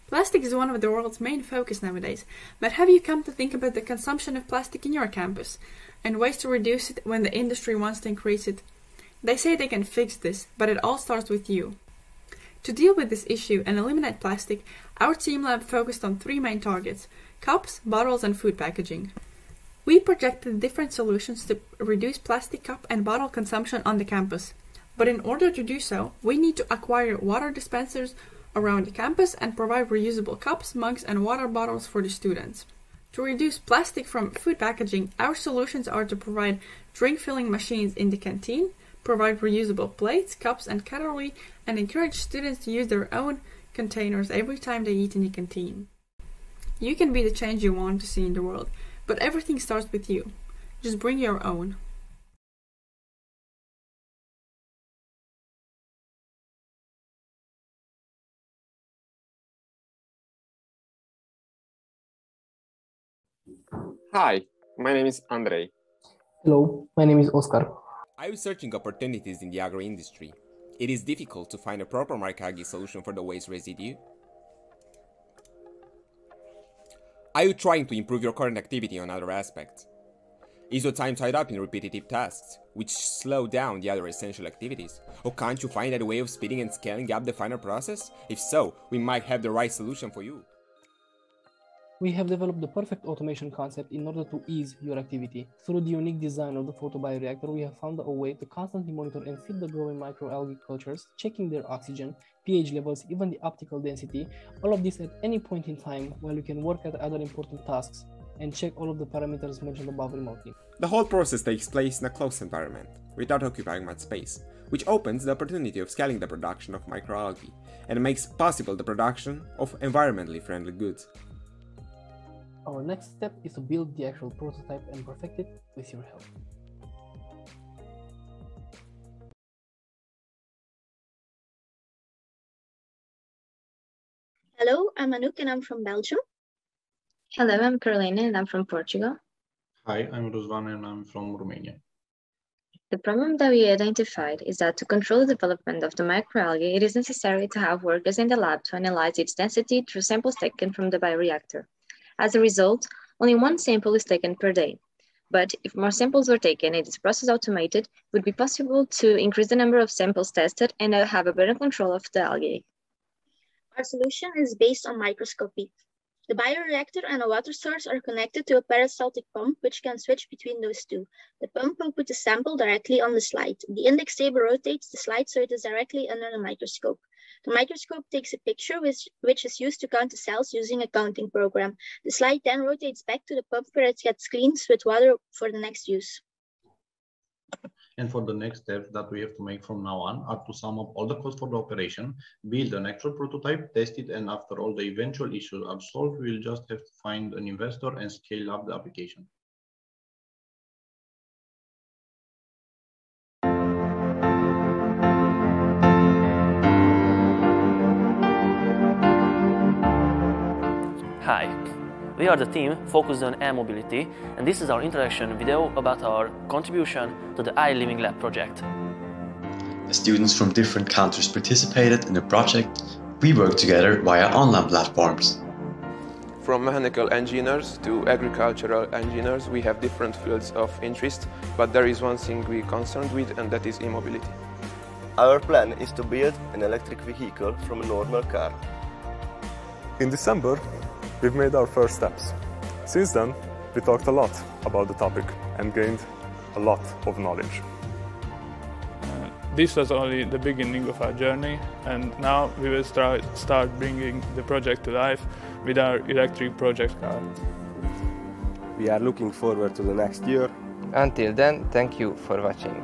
Plastic is one of the world's main focus nowadays, but have you come to think about the consumption of plastic in your campus, and ways to reduce it when the industry wants to increase it? They say they can fix this, but it all starts with you. To deal with this issue and eliminate plastic, our team lab focused on 3 main targets: cups, bottles, and food packaging. We projected different solutions to reduce plastic cup and bottle consumption on the campus. But in order to do so, we need to acquire water dispensers around the campus and provide reusable cups, mugs, and water bottles for the students. To reduce plastic from food packaging, our solutions are to provide drink filling machines in the canteen, provide reusable plates, cups, and cutlery, and encourage students to use their own containers every time they eat in the canteen. You can be the change you want to see in the world, but everything starts with you. Just bring your own. Hi, my name is Andrei. Hello, my name is Oscar. I'm searching opportunities in the agro-industry. It is difficult to find a proper microalgae solution for the waste residue. Are you trying to improve your current activity on other aspects? Is your time tied up in repetitive tasks, which slow down the other essential activities? Or can't you find a way of speeding and scaling up the final process? If so, we might have the right solution for you. We have developed the perfect automation concept in order to ease your activity. Through the unique design of the photobioreactor, we have found a way to constantly monitor and feed the growing microalgae cultures, checking their oxygen, pH levels, even the optical density, all of this at any point in time, while you can work at other important tasks and check all of the parameters mentioned above remotely. The whole process takes place in a closed environment, without occupying much space, which opens the opportunity of scaling the production of microalgae, and makes possible the production of environmentally friendly goods. Our next step is to build the actual prototype and perfect it with your help. Hello, I'm Anouk and I'm from Belgium. Hello, I'm Carolina and I'm from Portugal. Hi, I'm Ruslan and I'm from Romania. The problem that we identified is that to control the development of the microalgae, it is necessary to have workers in the lab to analyze its density through samples taken from the bioreactor. As a result, only 1 sample is taken per day. But if more samples were taken and this process automated, it would be possible to increase the number of samples tested and have a better control of the algae. Our solution is based on microscopy. The bioreactor and a water source are connected to a peristaltic pump, which can switch between those two. The pump will put the sample directly on the slide. The index table rotates the slide so it is directly under the microscope. The microscope takes a picture which is used to count the cells using a counting program. The slide then rotates back to the pump where it gets cleaned with water for the next use. And for the next steps that we have to make from now on are to sum up all the costs for the operation, build an actual prototype, test it, and after all the eventual issues are solved, we'll just have to find an investor and scale up the application. Hi, we are the team focused on air mobility, and this is our introduction video about our contribution to the I Living Lab project. The students from different countries participated in the project. We worked together via online platforms. From mechanical engineers to agricultural engineers, we have different fields of interest, but there is one thing we're concerned with, and that is e-mobility. Our plan is to build an electric vehicle from a normal car. In December, we've made our first steps. Since then, we talked a lot about the topic and gained a lot of knowledge. This was only the beginning of our journey, and now we will start bringing the project to life with our electric project car. We are looking forward to the next year. Until then, thank you for watching.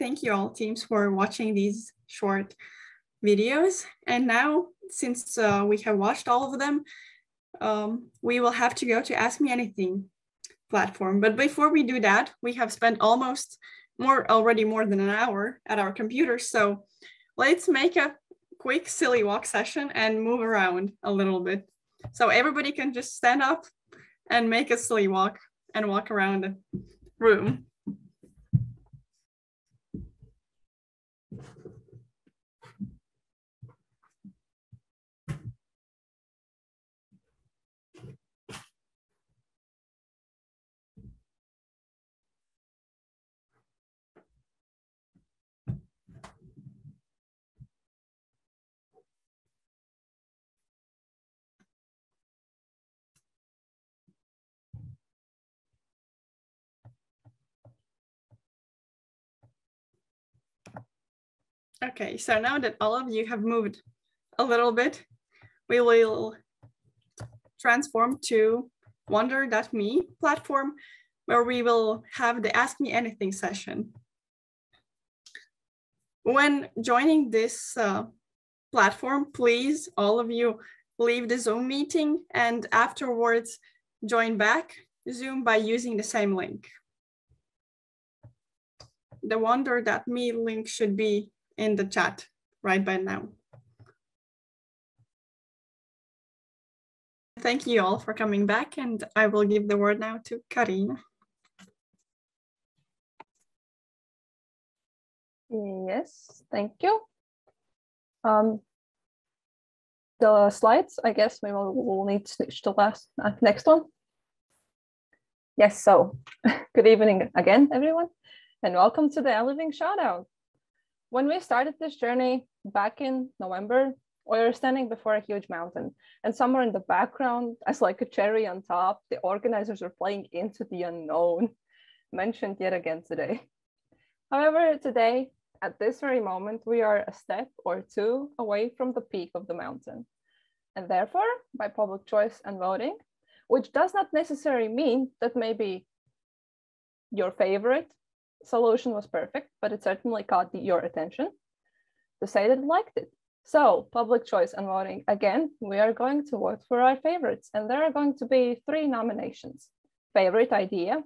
thank you all teams for watching these short videos. And now, since we have watched all of them, we will have to go to Ask Me Anything platform. But before we do that, we have spent already more than an hour at our computers. So let's make a quick silly walk session and move around a little bit. So everybody can just stand up and make a silly walk and walk around the room. Okay, so now that all of you have moved a little bit, we will transform to Wonder.me platform, where we will have the Ask Me Anything session. When joining this platform, please, all of you, leave the Zoom meeting and afterwards join back Zoom by using the same link. The Wonder.me link should be in the chat right by now. Thank you all for coming back, and I will give the word now to Karina. Yes, thank you. The slides, I guess we will need to switch to next one. Yes, so good evening again, everyone, and welcome to the I Living Showdown. When we started this journey back in November, we were standing before a huge mountain, and somewhere in the background, as like a cherry on top, the organizers were playing Into the Unknown, mentioned yet again today. However, today, at this very moment, we are a step or two away from the peak of the mountain. And therefore, by public choice and voting, which does not necessarily mean that maybe your favorite solution was perfect, but it certainly caught your attention, to say that it liked it. So public choice and voting, again, we are going to vote for our favorites, and there are going to be 3 nominations. Favorite idea,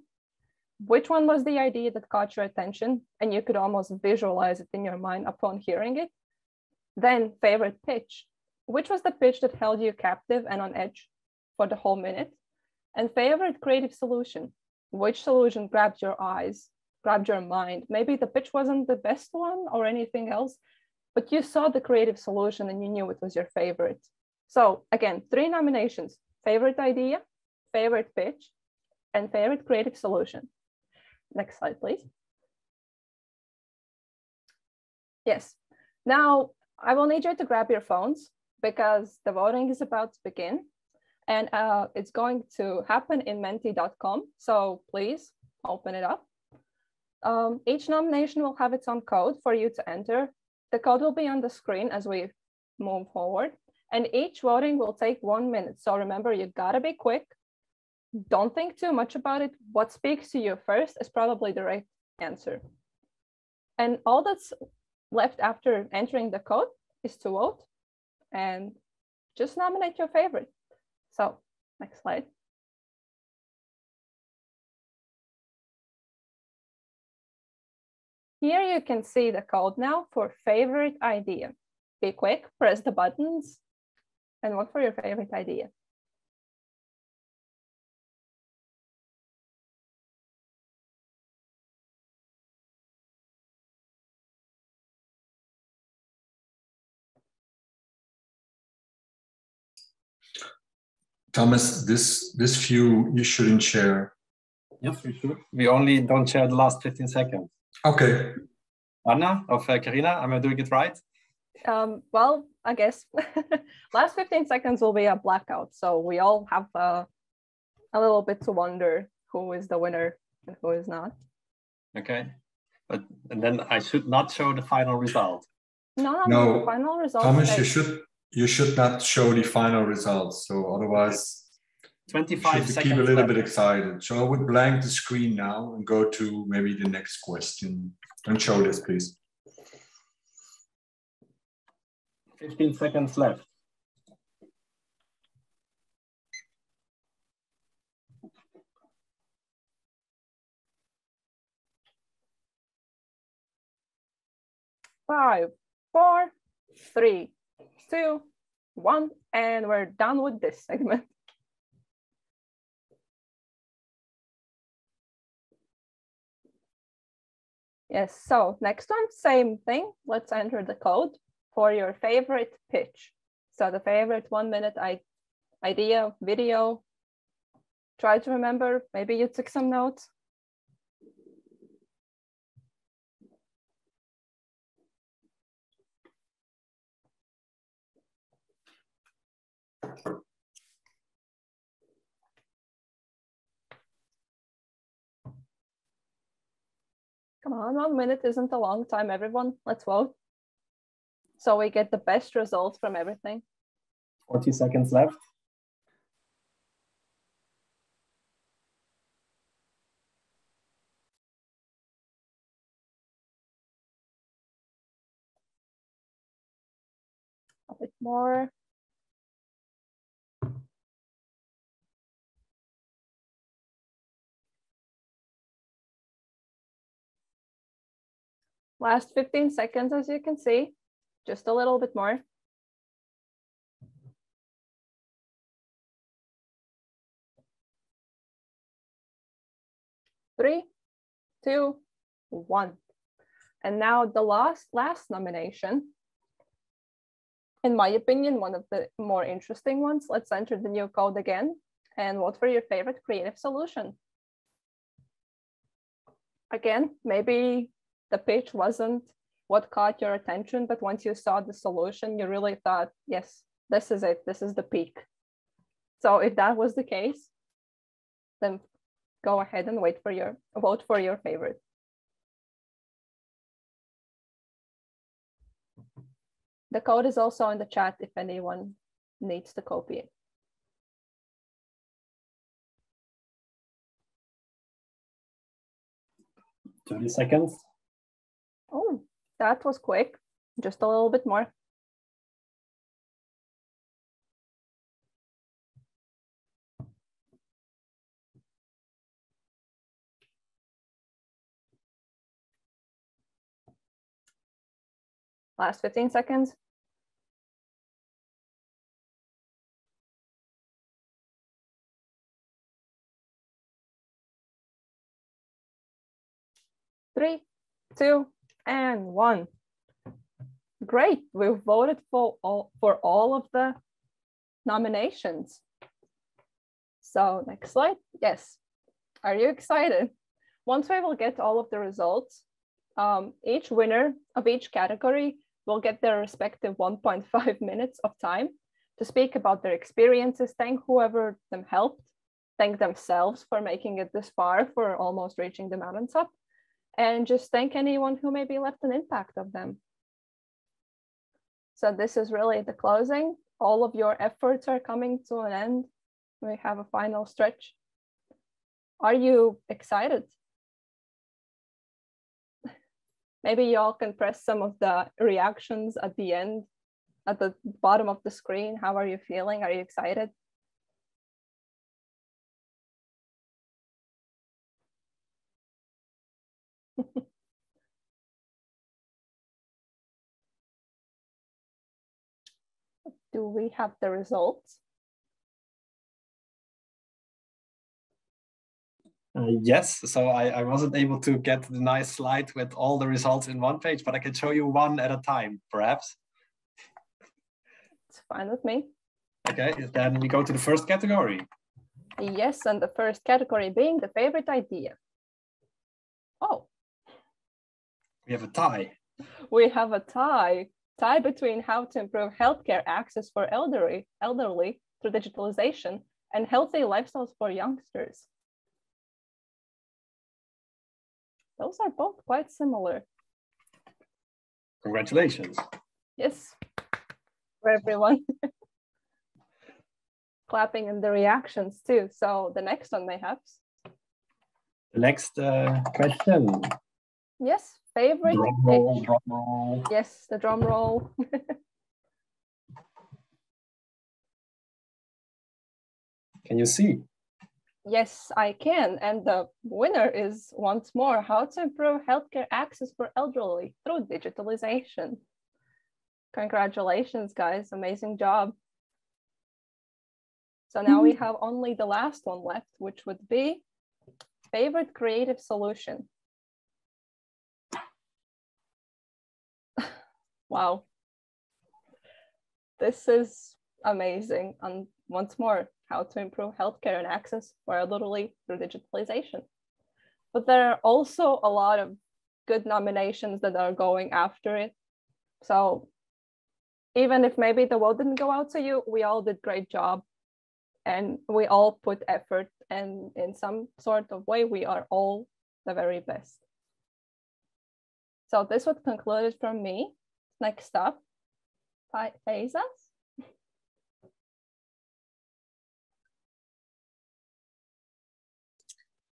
which one was the idea that caught your attention and you could almost visualize it in your mind upon hearing it? Then favorite pitch, which was the pitch that held you captive and on edge for the whole minute? And favorite creative solution, which solution grabbed your eyes, grabbed your mind? Maybe the pitch wasn't the best one or anything else, but you saw the creative solution and you knew it was your favorite. So again, 3 nominations: favorite idea, favorite pitch, and favorite creative solution. Next slide, please. Yes, now I will need you to grab your phones because the voting is about to begin, and it's going to happen in menti.com. So please open it up. Each nomination will have its own code for you to enter. The code will be on the screen as we move forward, and each voting will take 1 minute. So remember, you gotta be quick. Don't think too much about it. What speaks to you first is probably the right answer. And all that's left after entering the code is to vote and just nominate your favorite. So next slide. Here you can see the code now for favorite idea. Be quick, press the buttons, and vote for your favorite idea. Thomas, this view you shouldn't share. Yes, we should. We only don't share the last 15 seconds. Okay. Anna of Karina, am I doing it right? Well, I guess last 15 seconds will be a blackout. So we all have a little bit to wonder who is the winner and who is not. Okay. And then I should not show the final result. No, the final result. Thomas, you should not show the final results. So otherwise, 25 seconds keep a little left. bit excited. So I would blank the screen now and go to maybe the next question. And show this, please. 15 seconds left. Five, 4, 3, 2, 1, and we're done with this segment. Yes, so next one, same thing. Let's enter the code for your favorite pitch. So the favorite 1 minute idea, video. Try to remember, maybe you took some notes. Come on, 1 minute isn't a long time, everyone. Let's vote. So we get the best results from everything. 40 seconds left. A bit more. Last 15 seconds, as you can see, just a little bit more. Three, 2, 1. And now the last nomination. In my opinion, one of the more interesting ones. Let's enter the new code again and vote for your favorite creative solution. Again, maybe the pitch wasn't what caught your attention, but once you saw the solution, you really thought, yes, this is it, this is the peak. So if that was the case, then go ahead and vote for your favorite. The code is also in the chat if anyone needs to copy it. Thirty seconds. Oh, that was quick. Just a little bit more. Last 15 seconds. Three, 2, and 1. Great, we've voted for all of the nominations. So next slide. Yes, are you excited? Once we will get all of the results, each winner of each category will get their respective 1.5 minutes of time to speak about their experiences, thank whoever them helped, thank themselves for making it this far, for almost reaching the mountaintop, and just thank anyone who maybe left an impact of them. So this is really the closing. All of your efforts are coming to an end. We have a final stretch. Are you excited? Maybe y'all can press some of the reactions at the end, at the bottom of the screen. How are you feeling? Are you excited? Do we have the results? Yes, so I wasn't able to get the nice slide with all the results in one page, but I can show you one at a time, perhaps. It's fine with me. Okay, then we go to the first category. Yes, and the first category being the favorite idea. Oh. We have a tie. We have a tie between how to improve healthcare access for elderly through digitalization and healthy lifestyles for youngsters. Those are both quite similar. Congratulations. Yes, for everyone. Clapping in the reactions too. So the next one, mayhaps. The next question. Yes, favorite. Drum roll, drum roll. Yes, the drum roll. Can you see? Yes, I can. And the winner is once more how to improve healthcare access for elderly through digitalization. Congratulations, guys. Amazing job. So now we have only the last one left, which would be favorite creative solution. Wow. This is amazing. And once more, how to improve healthcare and access for elderly through digitalization. But there are also a lot of good nominations that are going after it. So even if maybe the vote didn't go out to you, we all did great job and we all put effort, and in some sort of way, we are all the very best. So this would conclude it from me. Next up, Faisas.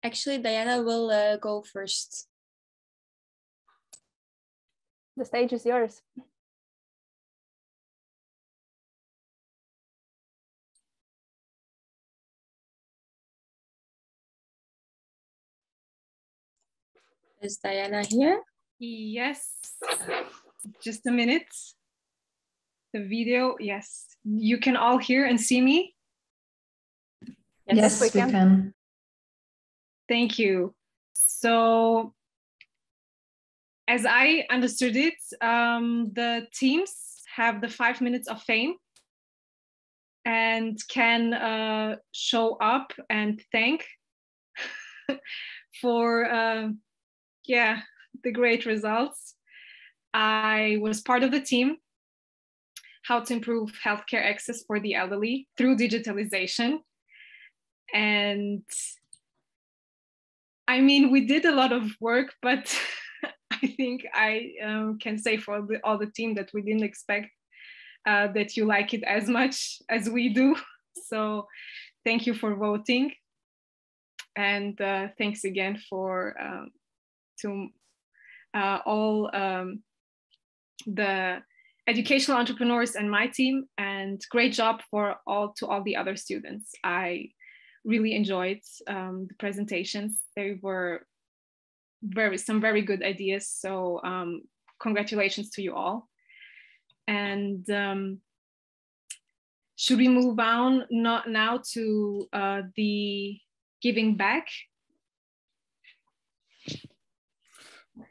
Actually, Diana will go first. The stage is yours. Is Diana here? Yes. Just a minute. The video, yes. You can all hear and see me? Yes, we can. Thank you. So, as I understood it, the teams have the 5 minutes of fame and can show up and thank for the great results. I was part of the team, how to improve healthcare access for the elderly through digitalization. And I mean, we did a lot of work, but I think I can say for all the team that we didn't expect that you like it as much as we do. So thank you for voting. And thanks again for to all the educational entrepreneurs and my team, and great job to all the other students. I really enjoyed the presentations. They were some very good ideas. So congratulations to you all. And should we move on now to the giving back?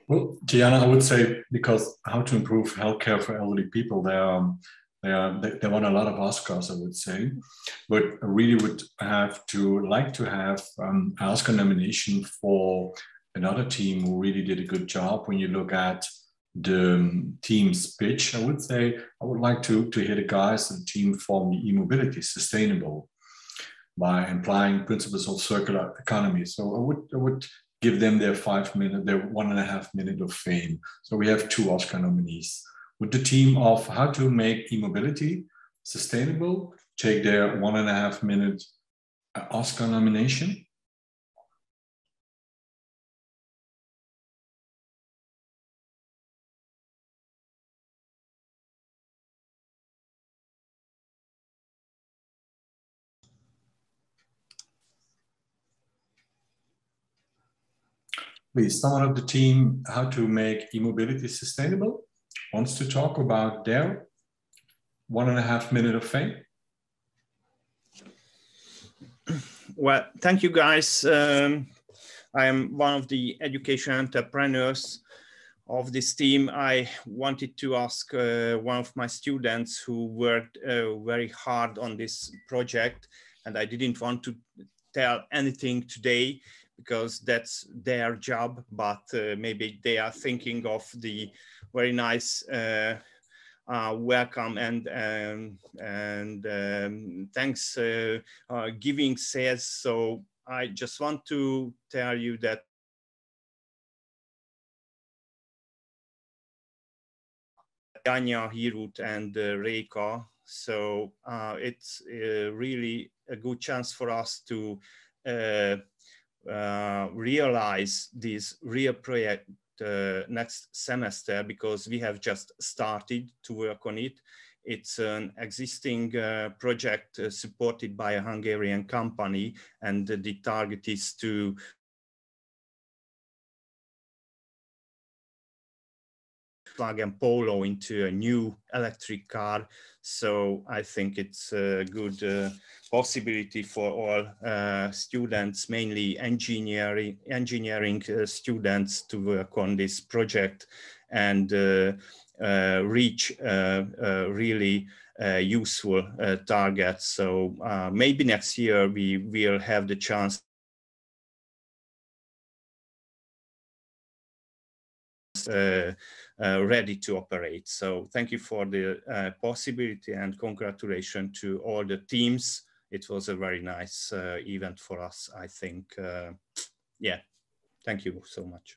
Well, Diana, I would say, because how to improve healthcare for elderly people, they won a lot of Oscars, I would say, but I really would like to have an Oscar nomination for another team who really did a good job. When you look at the team's pitch, I would say I would like to hear the guys and the team from the E-mobility sustainable by applying principles of circular economy. So I would give them their 5 minute, their 1.5 minute of fame. So we have 2 Oscar nominees. Would the team of how to make e-mobility sustainable take their 1.5 minute Oscar nomination? Please, someone of the team, how to make e-mobility sustainable, wants to talk about their 1.5 minute of fame? Well, thank you guys. I am one of the education entrepreneurs of this team. I wanted to ask one of my students who worked very hard on this project, and I didn't want to tell anything today because that's their job, but maybe they are thinking of the very nice welcome and thanks giving says. So I just want to tell you that Anya, Hirut, and Reika. So it's really a good chance for us to realize this real project next semester, because we have just started to work on it. It's an existing project supported by a Hungarian company, and the target is to Volkswagen Polo into a new electric car. So I think it's a good possibility for all students, mainly engineering students, to work on this project and reach really useful targets. So maybe next year we will have the chance ready to operate. So thank you for the possibility, and congratulations to all the teams. It was a very nice event for us, I think. Yeah, thank you so much.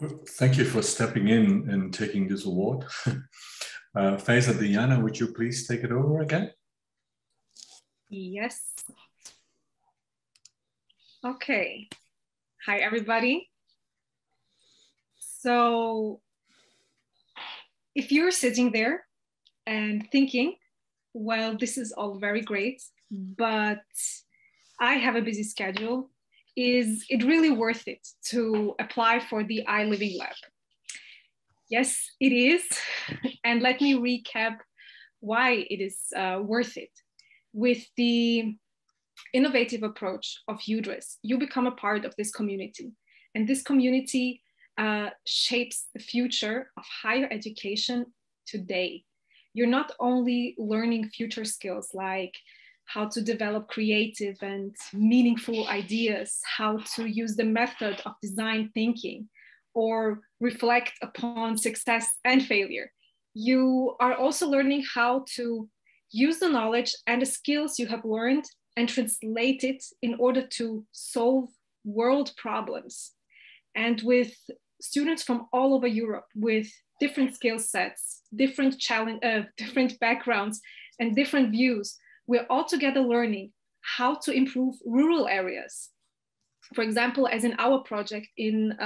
Well, thank you for stepping in and taking this award. Faiza, Diana, would you please take it over again? Yes. Okay. Hi, everybody. So if you're sitting there and thinking, well, this is all very great, but I have a busy schedule, is it really worth it to apply for the I Living Lab? Yes, it is. And let me recap why it is worth it. With the innovative approach of E³UDRES², you become a part of this community. And this community shapes the future of higher education today. You're not only learning future skills like how to develop creative and meaningful ideas, how to use the method of design thinking, or reflect upon success and failure. You are also learning how to use the knowledge and the skills you have learned and translate it in order to solve world problems. And with students from all over Europe with different skill sets, different backgrounds, and different views, we're all together learning how to improve rural areas. For example, as in our project in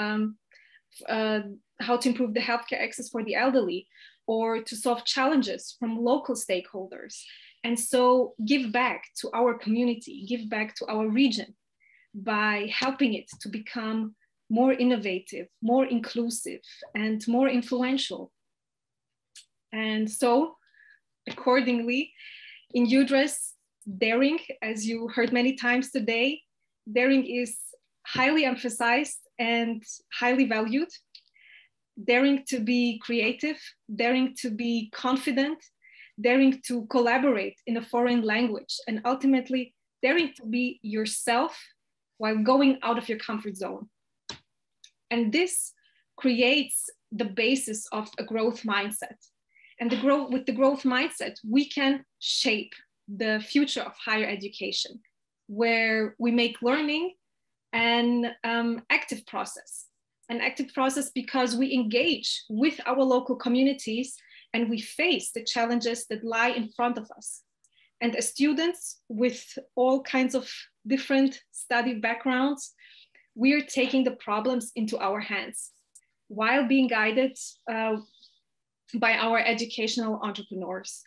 how to improve the healthcare access for the elderly, or to solve challenges from local stakeholders. And so give back to our community, give back to our region by helping it to become more innovative, more inclusive, and more influential. And so, accordingly, in E³UDRES², daring, as you heard many times today, daring is highly emphasized and highly valued. Daring to be creative, daring to be confident, daring to collaborate in a foreign language, and ultimately daring to be yourself while going out of your comfort zone. And this creates the basis of a growth mindset. And with the growth mindset, we can shape the future of higher education, where we make learning an active process. An active process because we engage with our local communities and we face the challenges that lie in front of us. And as students with all kinds of different study backgrounds, we are taking the problems into our hands while being guided by our educational entrepreneurs.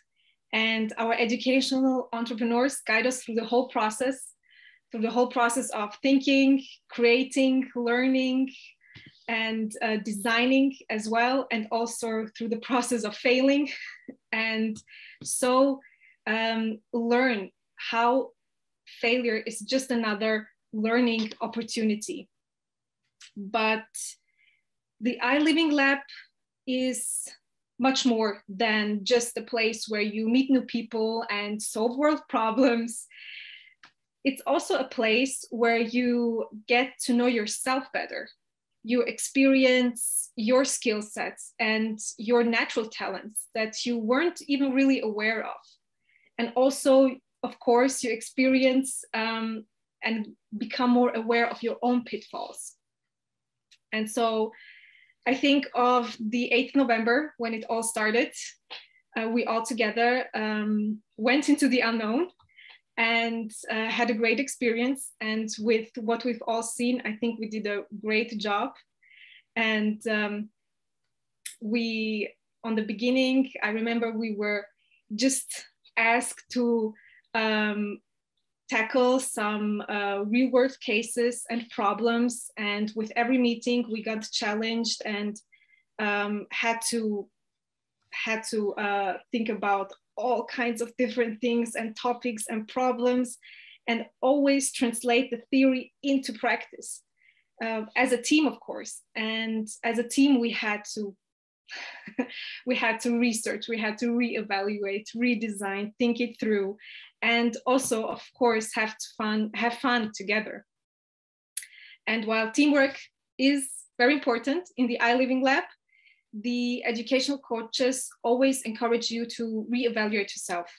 And our educational entrepreneurs guide us through the whole process of thinking, creating, learning, and designing as well, and also through the process of failing. And so learn how failure is just another learning opportunity. But the I Living Lab is much more than just a place where you meet new people and solve world problems. It's also a place where you get to know yourself better. You experience your skill sets and your natural talents that you weren't even really aware of. And also, of course, you experience and become more aware of your own pitfalls. And so I think of the 8th November when it all started. We all together went into the unknown and had a great experience. And with what we've all seen, I think we did a great job. And we, on the beginning, I remember we were just asked to tackle some real world cases and problems. And with every meeting, we got challenged and had to think about all kinds of different things and topics and problems, and always translate the theory into practice as a team, of course. And as a team, we had to research, we had to reevaluate, redesign, think it through, and also, of course, have fun together. And while teamwork is very important in the I Living Lab, the educational coaches always encourage you to reevaluate yourself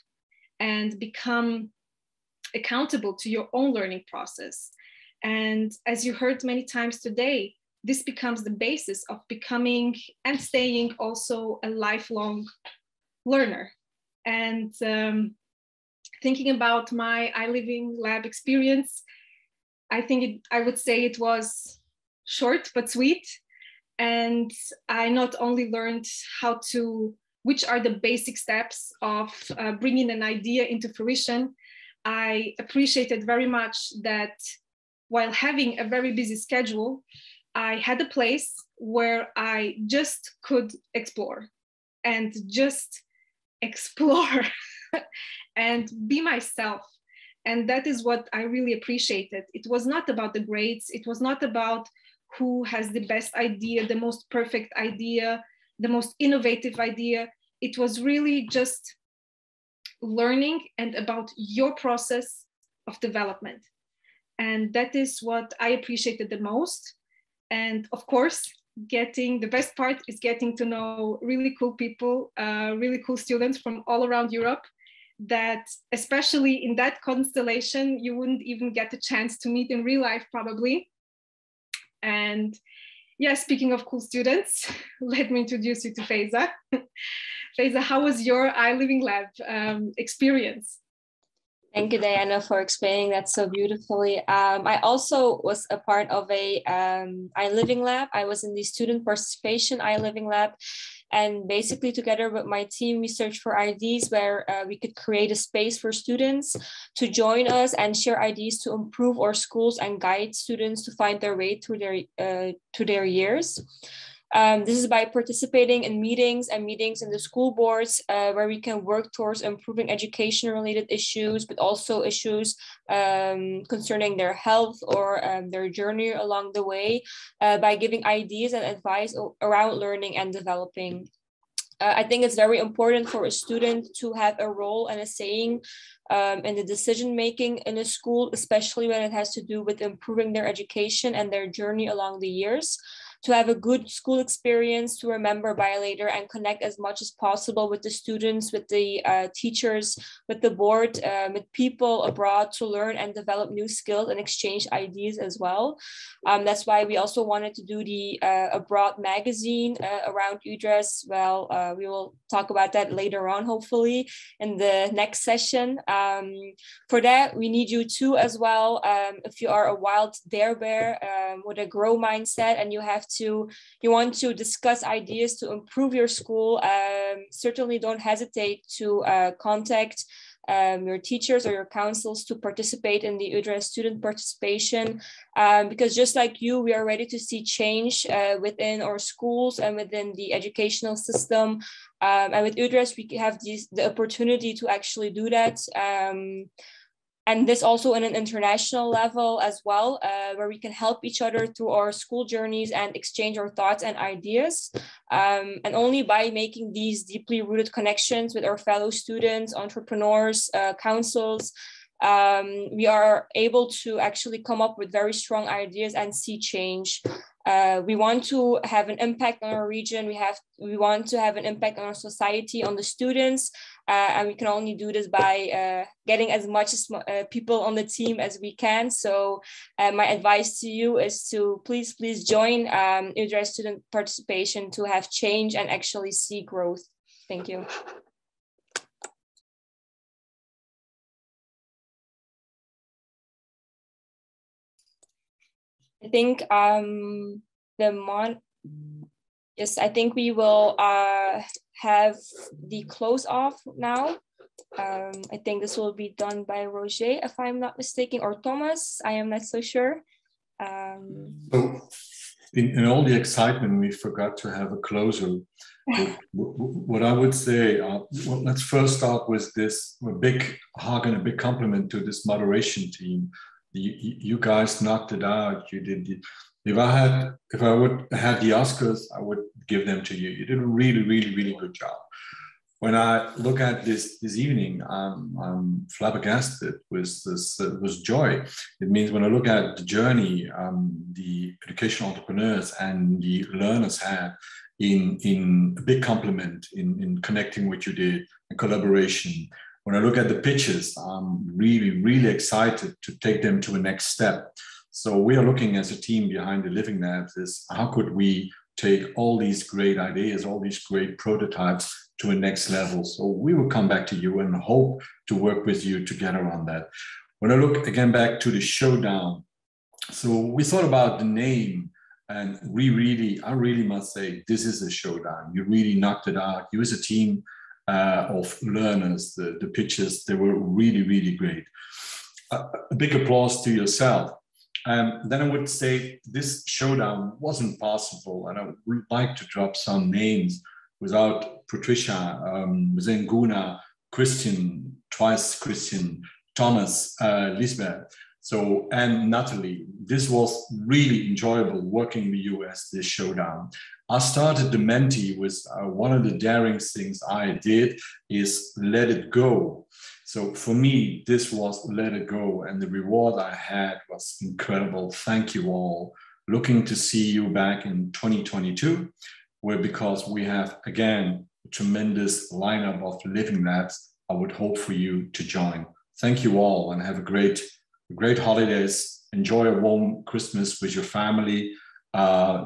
and become accountable to your own learning process. And as you heard many times today, this becomes the basis of becoming and staying also a lifelong learner. And thinking about my I Living Lab experience, I would say it was short but sweet. And I not only learned which are the basic steps of bringing an idea into fruition, I appreciated very much that while having a very busy schedule, I had a place where I just could explore and be myself. And that is what I really appreciated. It was not about the grades. It was not about who has the best idea, the most perfect idea, the most innovative idea. It was really just learning and about your process of development. And that is what I appreciated the most. And of course, the best part is getting to know really cool people, really cool students from all around Europe, that especially in that constellation, you wouldn't even get a chance to meet in real life probably. And yeah, speaking of cool students, let me introduce you to Faiza. Faiza, how was your I Living Lab experience? Thank you, Diana, for explaining that so beautifully. I also was a part of a I Living Lab. I was in the student participation I Living Lab. And basically together with my team, we searched for ideas where we could create a space for students to join us and share ideas to improve our schools and guide students to find their way through their years. This is by participating in meetings in the school boards where we can work towards improving education-related issues, but also issues concerning their health or their journey along the way by giving ideas and advice around learning and developing. I think it's very important for a student to have a role and a saying in the decision-making in a school, especially when it has to do with improving their education and their journey along the years. To have a good school experience to remember by later and connect as much as possible with the students, with the teachers, with the board, with people abroad to learn and develop new skills and exchange ideas as well. That's why we also wanted to do the abroad magazine around E³UDRES². Well, we will talk about that later on, hopefully, in the next session. For that, we need you too as well. If you are a wild dare bear with a grow mindset and you want to discuss ideas to improve your school, certainly don't hesitate to contact your teachers or your councils to participate in the E³UDRES² student participation, because just like you, we are ready to see change within our schools and within the educational system. And with E³UDRES², we have the opportunity to actually do that. And this also on an international level as well, where we can help each other through our school journeys and exchange our thoughts and ideas. And only by making these deeply rooted connections with our fellow students, entrepreneurs, councils, we are able to actually come up with very strong ideas and see change. We want to have an impact on our region. We want to have an impact on our society, on the students, and we can only do this by getting as much people on the team as we can. So my advice to you is to please join E³UDRES² student participation to have change and actually see growth. Thank you. I think I think we will have the close off now. I think this will be done by Roger, if I'm not mistaken, or Thomas. I am not so sure. So in all the excitement, we forgot to have a closer. What I would say, well, let's first start with this a big hug and a big compliment to this moderation team. You guys knocked it out. You did. If I would have the Oscars, I would give them to you. You did a really, really, really good job. When I look at this evening, I'm flabbergasted with this with joy. It means when I look at the journey the educational entrepreneurs and the learners had in a big compliment in connecting what you did and collaboration. When I look at the pitches, I'm really, really excited to take them to a next step. So we are looking as a team behind the Living Labs is how could we take all these great ideas, all these great prototypes to a next level. So we will come back to you and hope to work with you together on that. When I look again back to the showdown, so we thought about the name and I really must say, this is a showdown. You really knocked it out. You as a team of learners, the pitches, they were really, really great. A big applause to yourself. Then I would say this showdown wasn't possible, and I would like to drop some names without Patricia, within Guna, Christian, twice Christian, Thomas, Lisbeth, and Natalie. This was really enjoyable working with you as this showdown. I started the Menti with one of the daring things I did is let it go. So for me, this was let it go, and the reward I had was incredible. Thank you all. Looking to see you back in 2022, because we have, again, a tremendous lineup of Living Labs. I would hope for you to join. Thank you all, and have a great holidays. Enjoy a warm Christmas with your family.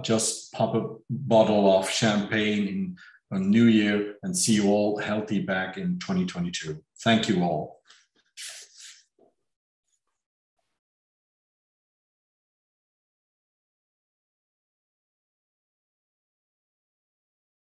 Just pop a bottle of champagne on New Year and see you all healthy back in 2022. Thank you all.